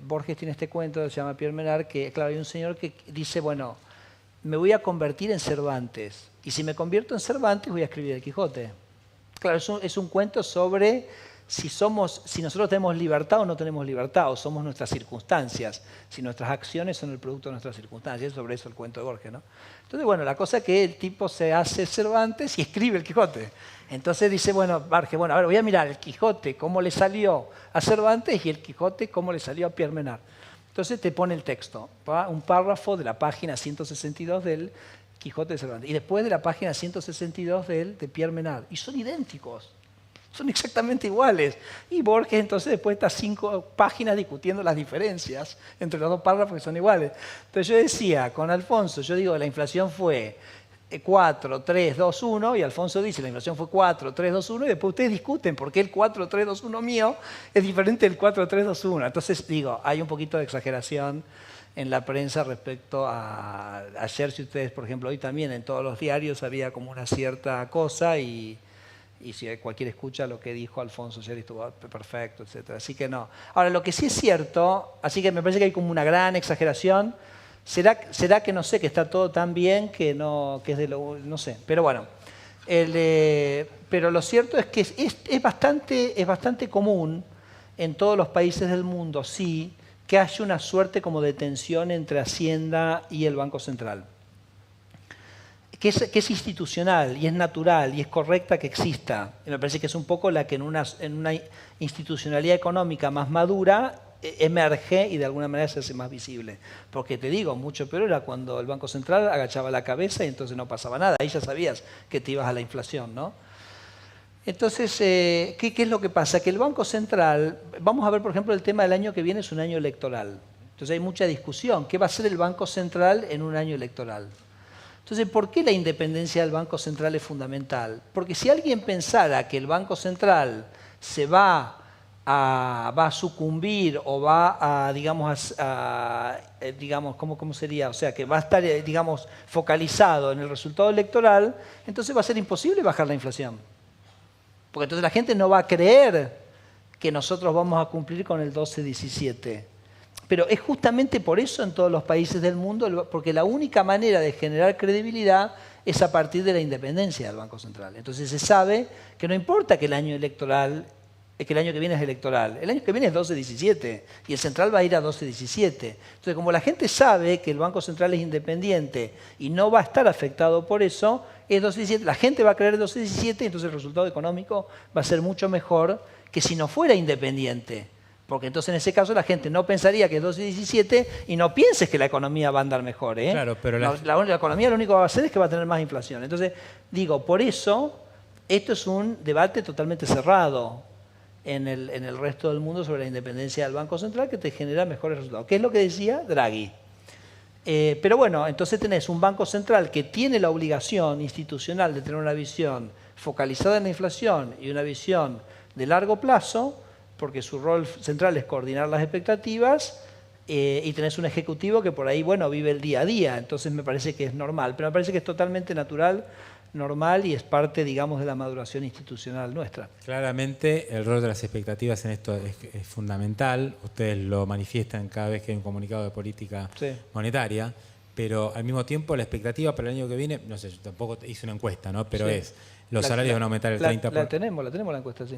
Borges tiene este cuento que se llama Pierre Menard, que claro, hay un señor que dice, bueno, me voy a convertir en Cervantes, y si me convierto en Cervantes voy a escribir el Quijote. Claro, es un cuento sobre si nosotros tenemos libertad o no tenemos libertad, o somos nuestras circunstancias, si nuestras acciones son el producto de nuestras circunstancias. Sobre eso el cuento de Borges, ¿no? Entonces, bueno, la cosa es que el tipo se hace Cervantes y escribe el Quijote. Entonces dice, bueno, Borges, bueno, a ver, voy a mirar el Quijote, cómo le salió a Cervantes, y el Quijote, cómo le salió a Pierre Menard. Entonces te pone el texto, un párrafo de la página 162 del Quijote de Cervantes, y después de la página 162 de Pierre Menard, y son idénticos. Son exactamente iguales. Y Borges entonces después está 5 páginas discutiendo las diferencias entre los dos párrafos que son iguales. Entonces yo decía, con Alfonso, yo digo, la inflación fue 4, 3, 2, 1, y Alfonso dice, la inflación fue 4, 3, 2, 1, y después ustedes discuten por qué el 4, 3, 2, 1 mío es diferente del 4, 3, 2, 1. Entonces digo, hay un poquito de exageración en la prensa respecto a ayer, si ustedes, por ejemplo, hoy también en todos los diarios había como una cierta cosa, y si cualquiera escucha lo que dijo Alfonso ayer estuvo perfecto, etc. Así que no. Ahora, lo que sí es cierto, así que me parece que hay como una gran exageración. ¿Será que no sé, que está todo tan bien que es de lo... no sé, pero bueno. Pero lo cierto es que es bastante común en todos los países del mundo, sí, que haya una suerte como de tensión entre Hacienda y el Banco Central. Que es institucional y es natural y es correcta que exista. Y me parece que es un poco la que en una institucionalidad económica más madura emerge y de alguna manera se hace más visible. Porque te digo, mucho peor era cuando el Banco Central agachaba la cabeza y entonces no pasaba nada. Ahí ya sabías que te ibas a la inflación, ¿no? Entonces, ¿qué es lo que pasa? Que el Banco Central, vamos a ver por ejemplo el tema del año que viene, es un año electoral. Entonces hay mucha discusión. ¿Qué va a hacer el Banco Central en un año electoral? Entonces, ¿por qué la independencia del Banco Central es fundamental? Porque si alguien pensara que el Banco Central se va a sucumbir o va a, digamos, ¿cómo sería? O sea, que va a estar, digamos, focalizado en el resultado electoral, entonces va a ser imposible bajar la inflación. Porque entonces la gente no va a creer que nosotros vamos a cumplir con el 12-17. Pero es justamente por eso en todos los países del mundo, porque la única manera de generar credibilidad es a partir de la independencia del Banco Central. Entonces se sabe que no importa que el año electoral, que el año que viene es electoral, el año que viene es 12-17 y el central va a ir a 12-17. Entonces como la gente sabe que el Banco Central es independiente y no va a estar afectado por eso, es 12-17, la gente va a creer 12-17 y entonces el resultado económico va a ser mucho mejor que si no fuera independiente. Porque entonces en ese caso la gente no pensaría que es 12-17 y no pienses que la economía va a andar mejor. Claro, pero la economía lo único que va a hacer es que va a tener más inflación. Entonces, digo, por eso esto es un debate totalmente cerrado en el resto del mundo sobre la independencia del Banco Central que te genera mejores resultados. ¿Qué es lo que decía Draghi? Pero bueno, entonces tenés un Banco Central que tiene la obligación institucional de tener una visión focalizada en la inflación y una visión de largo plazo, porque su rol central es coordinar las expectativas, y tenés un ejecutivo que por ahí, bueno, vive el día a día, entonces me parece que es normal, pero me parece que es totalmente natural, normal y es parte, digamos, de la maduración institucional nuestra. Claramente el rol de las expectativas en esto es fundamental, ustedes lo manifiestan cada vez que hay un comunicado de política monetaria, pero al mismo tiempo la expectativa para el año que viene, no sé, yo tampoco hice una encuesta, ¿no? Pero los salarios van a aumentar el 30%. La tenemos la encuesta, sí.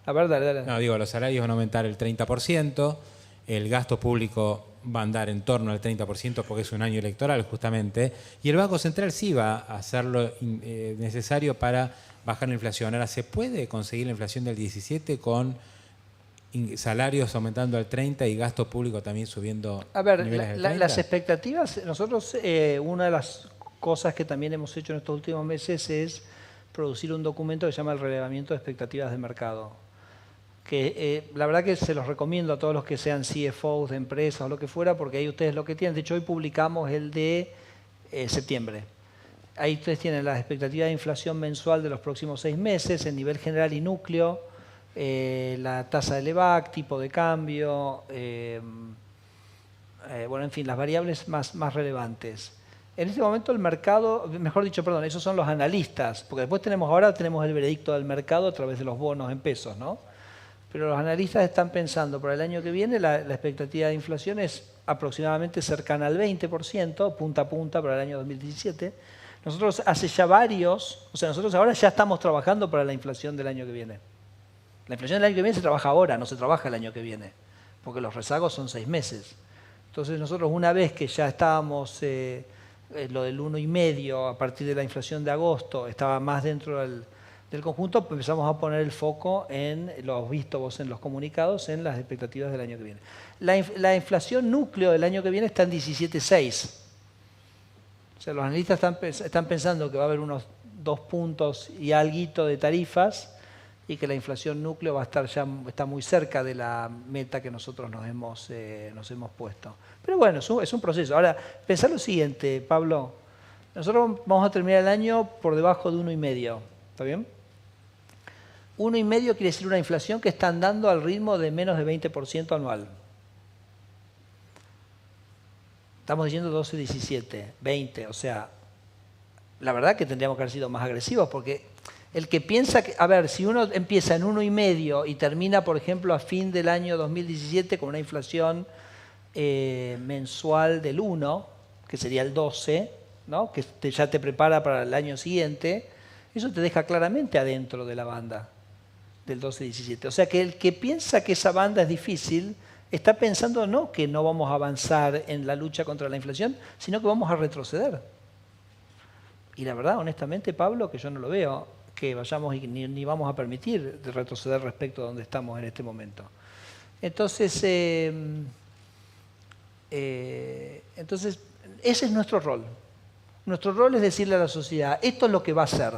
A ver, dale. No, digo, los salarios van a aumentar el 30%, el gasto público va a andar en torno al 30% porque es un año electoral justamente, y el Banco Central sí va a hacer lo necesario para bajar la inflación. Ahora, ¿se puede conseguir la inflación del 17 con salarios aumentando al 30 y gasto público también subiendo a ver, niveles del 30? Las expectativas, nosotros una de las cosas que también hemos hecho en estos últimos meses es producir un documento que se llama el relevamiento de expectativas de mercado, que la verdad que se los recomiendo a todos los que sean CFOs de empresas o lo que fuera, porque ahí ustedes lo que tienen. De hecho, hoy publicamos el de septiembre. Ahí ustedes tienen la expectativa de inflación mensual de los próximos 6 meses, el nivel general y núcleo, la tasa del EVAC, tipo de cambio, bueno, en fin, las variables más relevantes. En este momento el mercado, mejor dicho, perdón, esos son los analistas, porque después ahora tenemos el veredicto del mercado a través de los bonos en pesos, ¿no? Pero los analistas están pensando para el año que viene, la expectativa de inflación es aproximadamente cercana al 20%, punta a punta para el año 2017. Nosotros hace ya nosotros ahora ya estamos trabajando para la inflación del año que viene. La inflación del año que viene se trabaja ahora, no se trabaja el año que viene, porque los rezagos son 6 meses. Entonces nosotros una vez que ya estábamos, lo del 1,5 a partir de la inflación de agosto, estaba más dentro del conjunto, pues empezamos a poner el foco en, lo has visto vos en los comunicados, en las expectativas del año que viene. La inflación núcleo del año que viene está en 17,6. O sea, los analistas están pensando que va a haber unos 2 puntos y alguito de tarifas y que la inflación núcleo va a estar está muy cerca de la meta que nosotros nos hemos puesto. Pero bueno, es un proceso. Ahora, pensá lo siguiente, Pablo. Nosotros vamos a terminar el año por debajo de 1,5. ¿Está bien? 1,5 quiere decir una inflación que está andando al ritmo de menos de 20% anual. Estamos diciendo 12, 17, 20, o sea, la verdad que tendríamos que haber sido más agresivos, porque el que piensa que, a ver, si uno empieza en 1,5 y termina, por ejemplo, a fin del año 2017 con una inflación mensual del 1, que sería el 12, ¿no? Que ya te prepara para el año siguiente, eso te deja claramente adentro de la banda del 12-17. O sea que el que piensa que esa banda es difícil, está pensando no que no vamos a avanzar en la lucha contra la inflación, sino que vamos a retroceder. Y la verdad, honestamente, Pablo, que yo no lo veo, que vayamos y ni vamos a permitir retroceder respecto a donde estamos en este momento. Entonces, ese es nuestro rol. Nuestro rol es decirle a la sociedad, esto es lo que va a ser.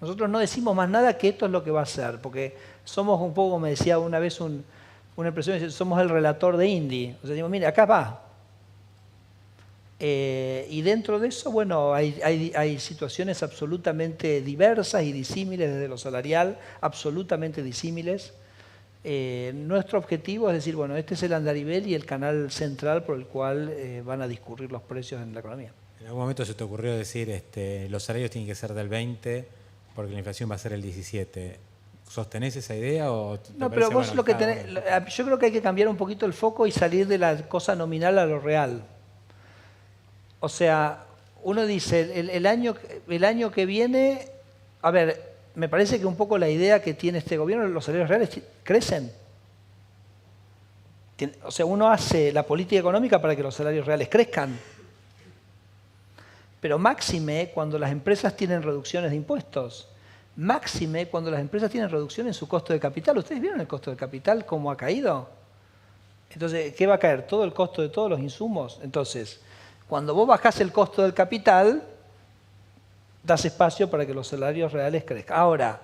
Nosotros no decimos más nada que esto es lo que va a ser, porque somos un poco, como me decía una vez una impresión, somos el relator de Indy. O sea, digo, mire, acá va. Y dentro de eso, bueno, hay situaciones absolutamente diversas y disímiles desde lo salarial, absolutamente disímiles. Nuestro objetivo es decir, bueno, este es el andarivel y el canal central por el cual van a discurrir los precios en la economía. ¿En algún momento se te ocurrió decir los salarios tienen que ser del 20 porque la inflación va a ser el 17? ¿Sostenés esa idea o te no, parece, pero vos bueno, lo que tenés, yo creo que hay que cambiar un poquito el foco y salir de la cosa nominal a lo real. O sea, uno dice, el año que viene, a ver, me parece que un poco la idea que tiene este gobierno, los salarios reales crecen. O sea, uno hace la política económica para que los salarios reales crezcan. Pero máxime cuando las empresas tienen reducciones de impuestos. Máxime cuando las empresas tienen reducción en su costo de capital. ¿Ustedes vieron el costo de capital cómo ha caído? Entonces, ¿qué va a caer? Todo el costo de todos los insumos. Entonces, cuando vos bajás el costo del capital, das espacio para que los salarios reales crezcan. Ahora,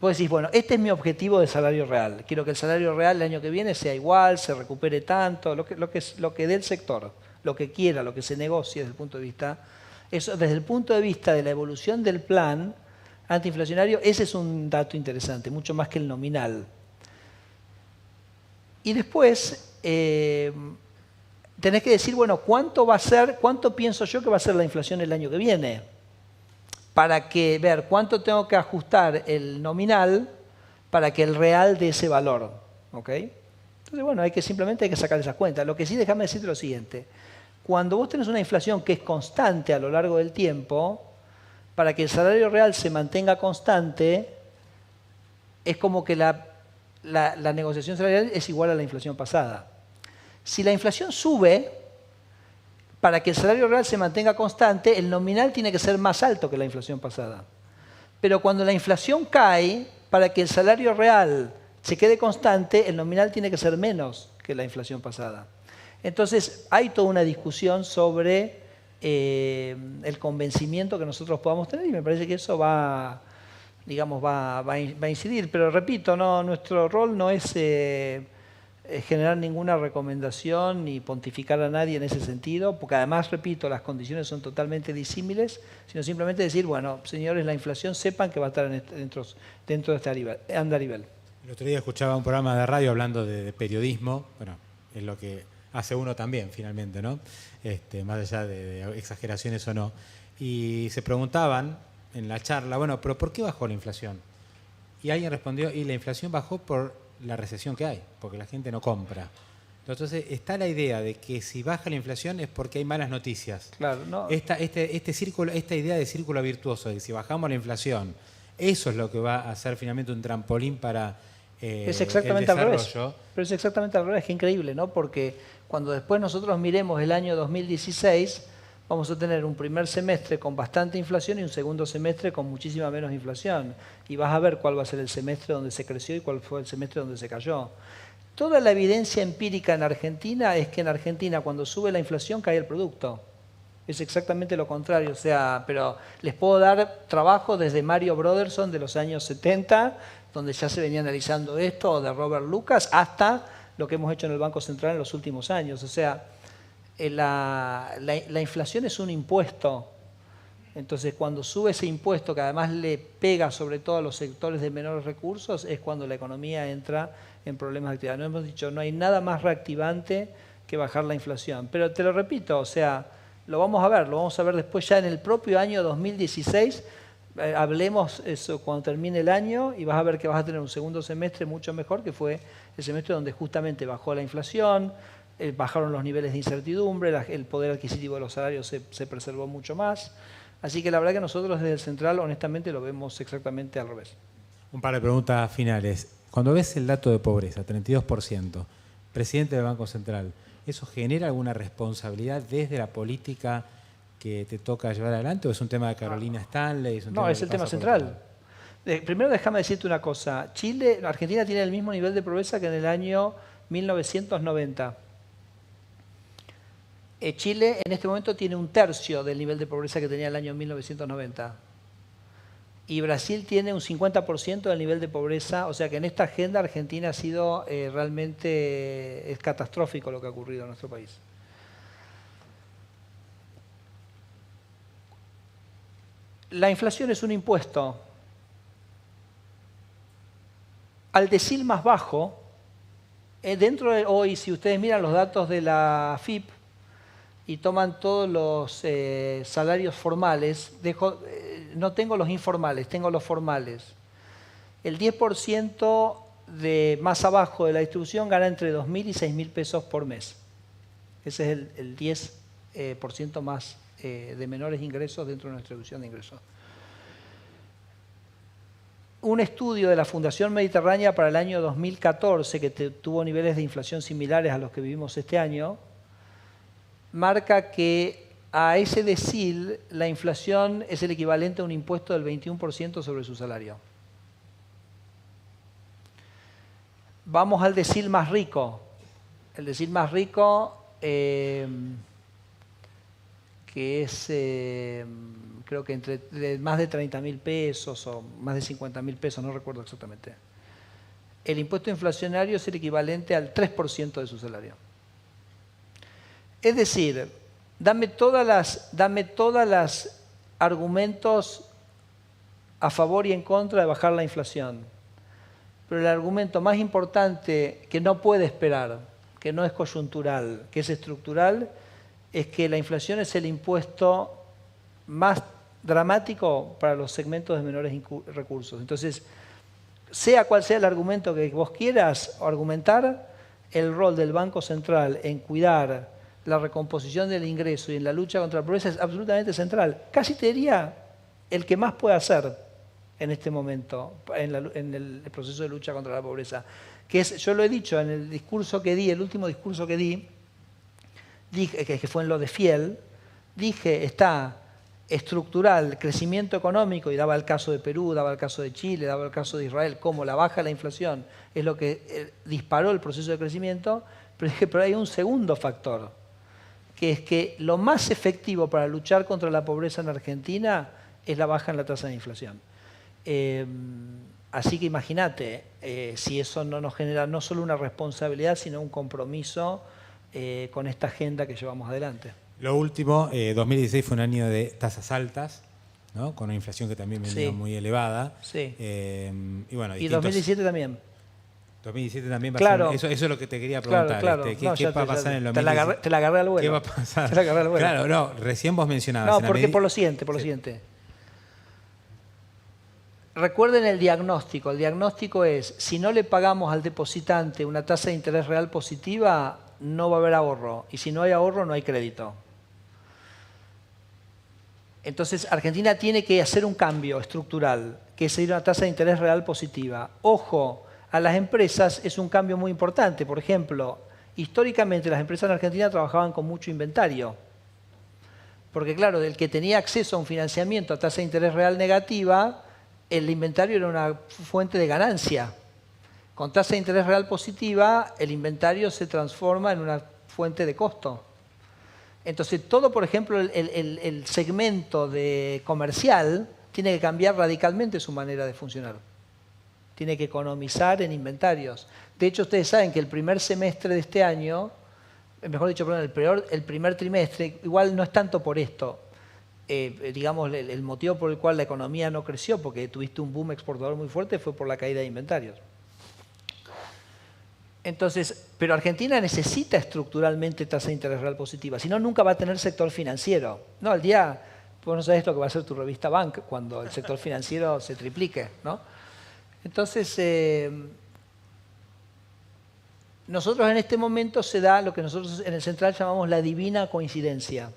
vos decís, bueno, este es mi objetivo de salario real. Quiero que el salario real el año que viene sea igual, se recupere tanto, lo que dé el sector, lo que quiera, lo que se negocie desde el punto de vista. Eso, desde el punto de vista de la evolución del plan antiinflacionario, ese es un dato interesante, mucho más que el nominal. Y después tenés que decir, bueno, ¿cuánto pienso yo que va a ser la inflación el año que viene? Para ver cuánto tengo que ajustar el nominal para que el real dé ese valor. ¿Ok? Entonces, bueno, simplemente hay que sacar esas cuentas. Lo que sí, déjame decirte lo siguiente. Cuando vos tenés una inflación que es constante a lo largo del tiempo, para que el salario real se mantenga constante, es como que la negociación salarial es igual a la inflación pasada. Si la inflación sube, para que el salario real se mantenga constante, el nominal tiene que ser más alto que la inflación pasada. Pero cuando la inflación cae, para que el salario real se quede constante, el nominal tiene que ser menos que la inflación pasada. Entonces, hay toda una discusión sobre el convencimiento que nosotros podamos tener y me parece que eso va digamos, va a incidir. Pero repito, no, nuestro rol no es generar ninguna recomendación ni pontificar a nadie en ese sentido, porque además, repito, las condiciones son totalmente disímiles, sino simplemente decir, bueno, señores, la inflación sepan que va a estar dentro de este andarivel. El otro día escuchaba un programa de radio hablando de periodismo, bueno, es lo que hace uno también finalmente, ¿no? Más allá de exageraciones o no. Y se preguntaban en la charla, bueno, pero ¿por qué bajó la inflación? Y alguien respondió, y la inflación bajó por la recesión que hay, porque la gente no compra. Entonces está la idea de que si baja la inflación es porque hay malas noticias. Claro, ¿no? Esta idea de círculo virtuoso, de que si bajamos la inflación, eso es lo que va a ser finalmente un trampolín para es exactamente el desarrollo. al revés. Pero es exactamente al revés, que increíble, ¿no? Porque cuando después nosotros miremos el año 2016, vamos a tener un primer semestre con bastante inflación y un segundo semestre con muchísima menos inflación. Y vas a ver cuál va a ser el semestre donde se creció y cuál fue el semestre donde se cayó. Toda la evidencia empírica en Argentina es que en Argentina cuando sube la inflación cae el producto. Es exactamente lo contrario. O sea, pero les puedo dar trabajo desde Mario Brotherson de los años 70, donde ya se venía analizando esto, o de Robert Lucas, hasta lo que hemos hecho en el Banco Central en los últimos años. O sea, la inflación es un impuesto. Entonces, cuando sube ese impuesto, que además le pega sobre todo a los sectores de menores recursos, es cuando la economía entra en problemas de actividad. No hemos dicho, no hay nada más reactivante que bajar la inflación. Pero te lo repito, o sea, lo vamos a ver después ya en el propio año 2016. Hablemos eso cuando termine el año y vas a ver que vas a tener un segundo semestre mucho mejor, que fue el semestre donde justamente bajó la inflación, bajaron los niveles de incertidumbre, el poder adquisitivo de los salarios se preservó mucho más. Así que la verdad que nosotros desde el Central, honestamente, lo vemos exactamente al revés. Un par de preguntas finales. Cuando ves el dato de pobreza, 32%, presidente del Banco Central, ¿eso genera alguna responsabilidad desde la política que te toca llevar adelante o es un tema de Carolina Stanley? No, es el tema central. Primero déjame decirte una cosa. Argentina tiene el mismo nivel de pobreza que en el año 1990. Chile en este momento tiene un tercio del nivel de pobreza que tenía el año 1990. Y Brasil tiene un 50% del nivel de pobreza, o sea que en esta agenda Argentina ha sido realmente es catastrófico lo que ha ocurrido en nuestro país. La inflación es un impuesto. Al decil más bajo, dentro de hoy, si ustedes miran los datos de la FIP, y toman todos los salarios formales, no tengo los informales, tengo los formales. El 10% de más abajo de la distribución gana entre 2.000 y 6.000 pesos por mes. Ese es el 10% más de menores ingresos dentro de nuestra distribución de ingresos. Un estudio de la Fundación Mediterránea para el año 2014, que tuvo niveles de inflación similares a los que vivimos este año, marca que a ese decil la inflación es el equivalente a un impuesto del 21% sobre su salario. Vamos al decil más rico. El decil más rico, que es creo que entre más de 30.000 pesos o más de 50.000 pesos, no recuerdo exactamente. El impuesto inflacionario es el equivalente al 3% de su salario. Es decir, dame todas las argumentos a favor y en contra de bajar la inflación. Pero el argumento más importante que no puede esperar, que no es coyuntural, que es estructural, es que la inflación es el impuesto más dramático para los segmentos de menores recursos. Entonces, sea cual sea el argumento que vos quieras argumentar, el rol del Banco Central en cuidar la recomposición del ingreso y en la lucha contra la pobreza es absolutamente central. Casi te diría el que más puede hacer en este momento en el proceso de lucha contra la pobreza. Que es, yo lo he dicho en el discurso que di, el último discurso que di, dije, que fue en lo de Fiel, dije, está estructural, crecimiento económico, y daba el caso de Perú, daba el caso de Chile, daba el caso de Israel, cómo la baja de la inflación es lo que disparó el proceso de crecimiento, pero dije, pero hay un segundo factor, que es que lo más efectivo para luchar contra la pobreza en Argentina es la baja en la tasa de inflación. Así que imagínate, si eso no nos genera no solo una responsabilidad, sino un compromiso con esta agenda que llevamos adelante. Lo último, 2016 fue un año de tasas altas, ¿no? Con una inflación que también venía muy elevada. Sí. Y bueno, Y 2017 también. 2017 también va claro. a ser, eso es lo que te quería preguntar. Claro. ¿Qué va a pasar en el 2017? Te la agarré al vuelo. ¿Qué va a pasar? Te la agarré al vuelo. Claro, no, recién vos mencionabas. No, porque por lo siguiente. Recuerden el diagnóstico. El diagnóstico es, si no le pagamos al depositante una tasa de interés real positiva, no va a haber ahorro. Y si no hay ahorro, no hay crédito. Entonces, Argentina tiene que hacer un cambio estructural, que es ir a una tasa de interés real positiva. Ojo, a las empresas es un cambio muy importante. Por ejemplo, históricamente las empresas en Argentina trabajaban con mucho inventario. Porque claro, del que tenía acceso a un financiamiento a tasa de interés real negativa, el inventario era una fuente de ganancia. Con tasa de interés real positiva, el inventario se transforma en una fuente de costo. Entonces, todo, por ejemplo, el segmento de comercial tiene que cambiar radicalmente su manera de funcionar. Tiene que economizar en inventarios. De hecho, ustedes saben que el primer semestre de este año, mejor dicho, perdón, el primer trimestre, igual no es tanto por esto. Digamos, el motivo por el cual la economía no creció, porque tuviste un boom exportador muy fuerte, fue por la caída de inventarios. Entonces, pero Argentina necesita estructuralmente tasa de interés real positiva, si no, nunca va a tener sector financiero. No, al día, vos no sabés lo que va a ser tu revista Bank cuando el sector financiero se triplique, ¿no? Entonces, nosotros en este momento se da lo que nosotros en el Central llamamos la divina coincidencia,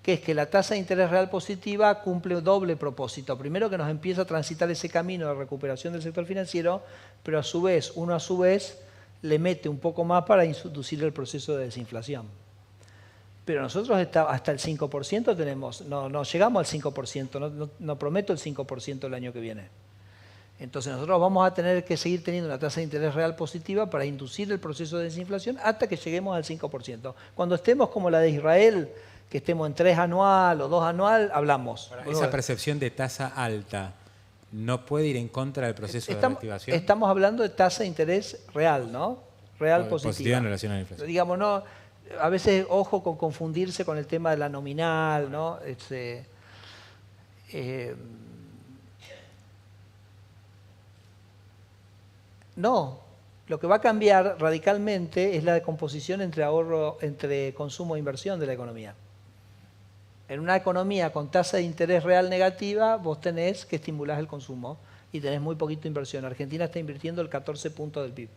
que es que la tasa de interés real positiva cumple un doble propósito. Primero, que nos empieza a transitar ese camino de recuperación del sector financiero, pero a su vez, le mete un poco más para inducir el proceso de desinflación. Pero nosotros hasta el 5% tenemos, no llegamos al 5%, no prometo el 5% el año que viene. Entonces nosotros vamos a tener que seguir teniendo una tasa de interés real positiva para inducir el proceso de desinflación hasta que lleguemos al 5%. Cuando estemos como la de Israel, que estemos en 3 anual o 2 anual, hablamos. Ahora, esa percepción de tasa alta no puede ir en contra del proceso de reactivación. Estamos hablando de tasa de interés real, ¿no? Real positiva. Positiva en relación a la inflación. Digamos, no, a veces ojo con confundirse con el tema de la nominal, ¿no? No, lo que va a cambiar radicalmente es la composición entre consumo e inversión de la economía. En una economía con tasa de interés real negativa, vos tenés que estimular el consumo y tenés muy poquito inversión. Argentina está invirtiendo el 14 puntos del PIB.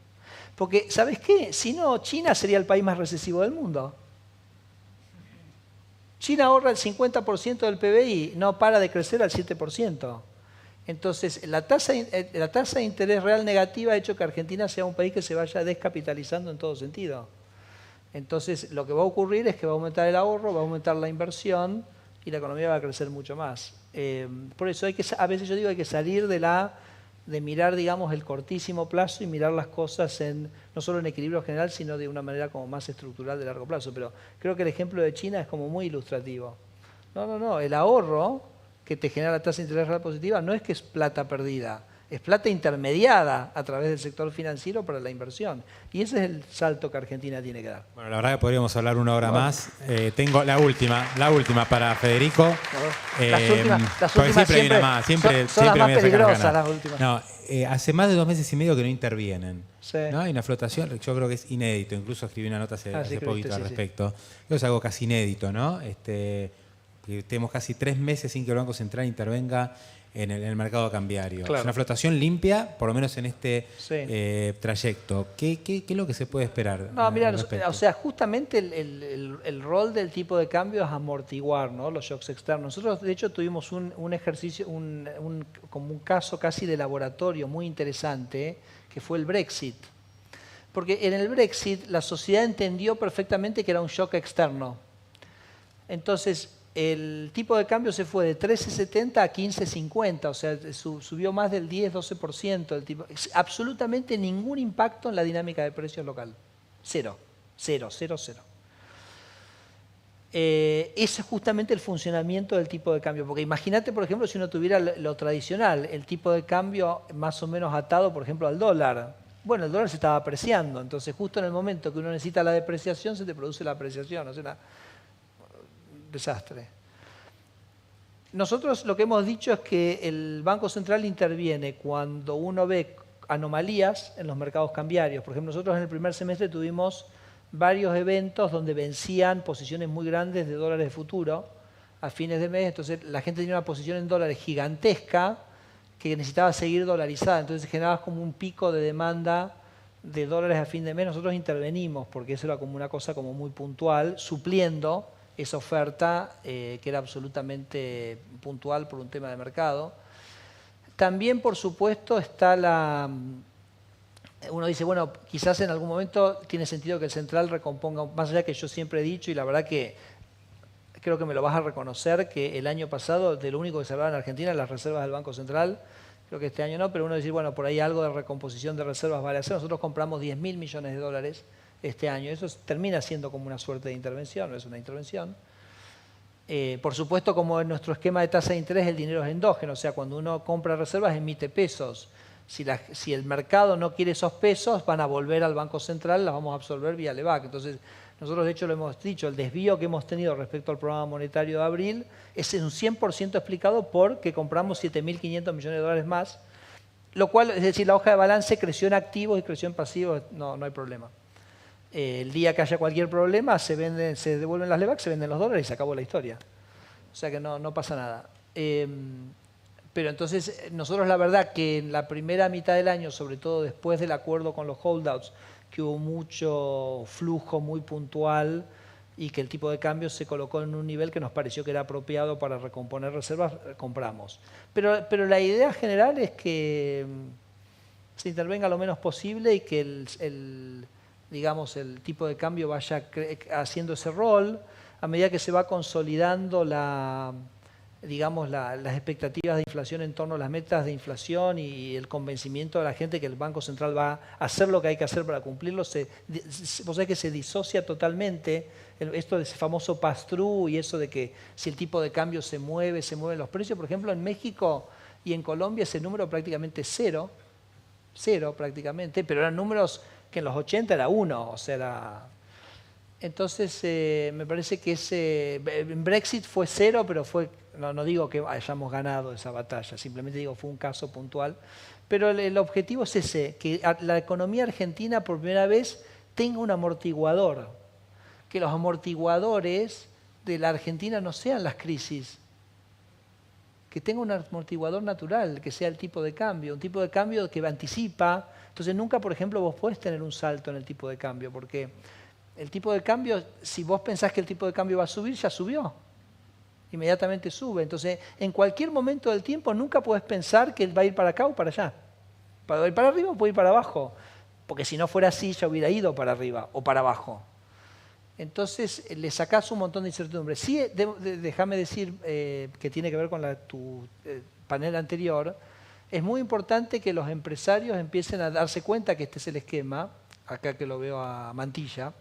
Porque, ¿sabes qué? Si no, China sería el país más recesivo del mundo. China ahorra el 50% del PBI, no para de crecer al 7%. Entonces, la tasa de interés real negativa ha hecho que Argentina sea un país que se vaya descapitalizando en todo sentido. Entonces, lo que va a ocurrir es que va a aumentar el ahorro, va a aumentar la inversión y la economía va a crecer mucho más. Por eso a veces yo digo hay que salir de mirar, digamos, el cortísimo plazo y mirar las cosas no solo en equilibrio general, sino de una manera como más estructural de largo plazo. Pero creo que el ejemplo de China es como muy ilustrativo. No, el ahorro que te genera la tasa de interés real positiva no es que es plata perdida, es plata intermediada a través del sector financiero para la inversión. Y ese es el salto que Argentina tiene que dar. Bueno, la verdad que podríamos hablar una hora más. Tengo la última para Federico. Las últimas siempre hay una más. Son las más peligrosas las últimas. No, hace más de 2 meses y medio que no intervienen. Sí. ¿No? Hay una flotación, yo creo que es inédito. Incluso escribí una nota hace poquito al respecto. Creo que es algo casi inédito, ¿no? Que tenemos casi 3 meses sin que el Banco Central intervenga en el mercado cambiario. Claro. Es una flotación limpia, por lo menos en este trayecto. ¿Qué es lo que se puede esperar? No, mira, o sea, justamente el rol del tipo de cambio es amortiguar, ¿no?, los shocks externos. Nosotros, de hecho, tuvimos un ejercicio, como un caso casi de laboratorio muy interesante, que fue el Brexit. Porque en el Brexit la sociedad entendió perfectamente que era un shock externo. Entonces, el tipo de cambio se fue de 13.70 a 15.50, o sea, subió más del 10-12%. Absolutamente ningún impacto en la dinámica de precios local. Cero. es justamente el funcionamiento del tipo de cambio. Porque imagínate, por ejemplo, si uno tuviera lo tradicional, el tipo de cambio más o menos atado, por ejemplo, al dólar. Bueno, el dólar se estaba apreciando, entonces justo en el momento que uno necesita la depreciación, se te produce la apreciación, o sea, un desastre. Nosotros lo que hemos dicho es que el Banco Central interviene cuando uno ve anomalías en los mercados cambiarios. Por ejemplo, nosotros en el primer semestre tuvimos varios eventos donde vencían posiciones muy grandes de dólares de futuro a fines de mes, entonces la gente tenía una posición en dólares gigantesca que necesitaba seguir dolarizada, entonces generaba como un pico de demanda de dólares a fin de mes. Nosotros intervenimos porque eso era como una cosa como muy puntual, supliendo esa oferta que era absolutamente puntual por un tema de mercado. También, por supuesto, está uno dice, bueno, quizás en algún momento tiene sentido que el central recomponga, más allá que yo siempre he dicho, y la verdad que creo que me lo vas a reconocer, que el año pasado de lo único que se hablaba en Argentina las reservas del Banco Central, creo que este año no, pero uno dice, bueno, por ahí algo de recomposición de reservas vale hacer. Nosotros compramos 10.000 millones de dólares este año, eso termina siendo como una suerte de intervención, no es una intervención. Por supuesto, como en nuestro esquema de tasa de interés el dinero es endógeno, o sea, cuando uno compra reservas emite pesos. Si el mercado no quiere esos pesos, van a volver al Banco Central, las vamos a absorber vía LEVAC. Entonces, nosotros de hecho lo hemos dicho, el desvío que hemos tenido respecto al programa monetario de abril es un 100% explicado porque compramos 7.500 millones de dólares más, lo cual, es decir, la hoja de balance creció en activos y creció en pasivos, no hay problema. El día que haya cualquier problema, se devuelven las LEVAC, se venden los dólares y se acabó la historia. O sea que no pasa nada. Pero entonces, nosotros la verdad que en la primera mitad del año, sobre todo después del acuerdo con los holdouts, que hubo mucho flujo muy puntual y que el tipo de cambio se colocó en un nivel que nos pareció que era apropiado para recomponer reservas, compramos. Pero la idea general es que se intervenga lo menos posible y que digamos, el tipo de cambio vaya haciendo ese rol a medida que se va consolidando digamos, las expectativas de inflación en torno a las metas de inflación y el convencimiento de la gente que el Banco Central va a hacer lo que hay que hacer para cumplirlo. Vos sabés que se disocia totalmente esto de ese famoso pass-through y eso de que si el tipo de cambio se mueven los precios. Por ejemplo, en México y en Colombia ese número prácticamente cero prácticamente, pero eran números que en los 80 era 1, o sea, era... Entonces, me parece que en Brexit fue 0, pero no digo que hayamos ganado esa batalla, simplemente digo fue un caso puntual. Pero el objetivo es ese, que la economía argentina por primera vez tenga un amortiguador, que los amortiguadores de la Argentina no sean las crisis, que tenga un amortiguador natural, que sea el tipo de cambio, un tipo de cambio que anticipa. Entonces, nunca, por ejemplo, vos podés tener un salto en el tipo de cambio, porque el tipo de cambio, si vos pensás que el tipo de cambio va a subir, ya subió. Inmediatamente sube. Entonces, en cualquier momento del tiempo nunca podés pensar que va a ir para acá o para allá. ¿Va a ir para arriba o puede ir para abajo? Porque si no fuera así, ya hubiera ido para arriba o para abajo. Entonces, le sacás un montón de incertidumbre. Sí, déjame decir que tiene que ver con tu panel anterior. Es muy importante que los empresarios empiecen a darse cuenta que este es el esquema, acá que lo veo a Mantilla.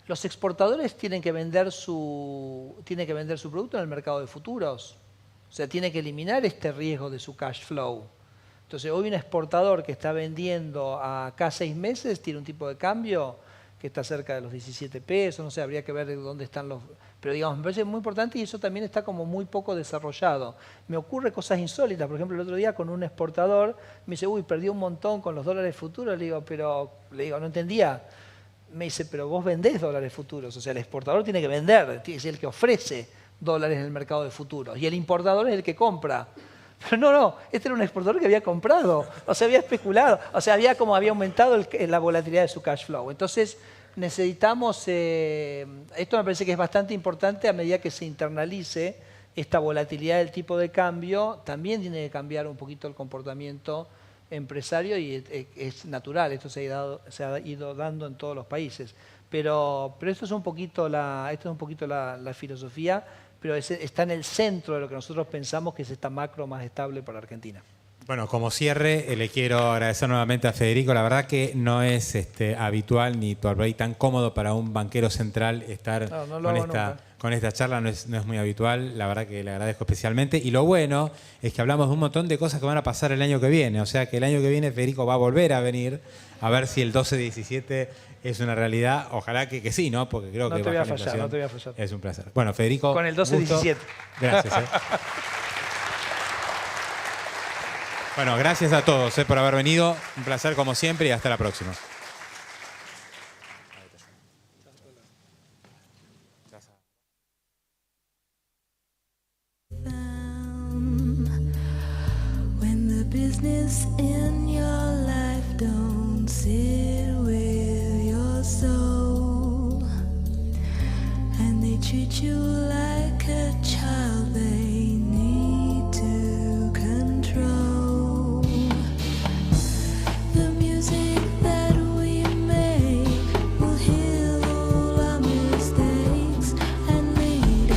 Los exportadores tienen que vender su producto en el mercado de futuros. O sea, tiene que eliminar este riesgo de su cash flow. Entonces, hoy un exportador que está vendiendo acá 6 meses tiene un tipo de cambio que está cerca de los 17 pesos, no sé, habría que ver de dónde están los... Pero digamos, me parece muy importante y eso también está como muy poco desarrollado. Me ocurre cosas insólitas, por ejemplo, el otro día con un exportador, me dice, uy, perdí un montón con los dólares futuros, le digo, no entendía. Me dice, pero vos vendés dólares futuros, o sea, el exportador tiene que vender, es el que ofrece dólares en el mercado de futuros y el importador es el que compra. Pero no, este era un exportador que había comprado, o sea, había especulado, o sea, había aumentado la volatilidad de su cash flow. Entonces, necesitamos, esto me parece que es bastante importante a medida que se internalice esta volatilidad del tipo de cambio, también tiene que cambiar un poquito el comportamiento empresario y es natural, esto se ha ido dando en todos los países. Pero esto es un poquito la filosofía, pero está en el centro de lo que nosotros pensamos que es esta macro más estable para Argentina. Bueno, como cierre, le quiero agradecer nuevamente a Federico. La verdad que no es habitual ni por ahí tan cómodo para un banquero central estar con esta charla, no es muy habitual. La verdad que le agradezco especialmente. Y lo bueno es que hablamos de un montón de cosas que van a pasar el año que viene. O sea que el año que viene Federico va a volver a venir a ver si el 12-17 es una realidad. Ojalá que sí, ¿no? Porque creo que no te voy a fallar. Es un placer. Bueno, Federico. Con el 12-17. Gracias. Bueno, gracias a todos por haber venido. Un placer como siempre y hasta la próxima. When the business in your life don't sit with your soul, and they treat you like a child they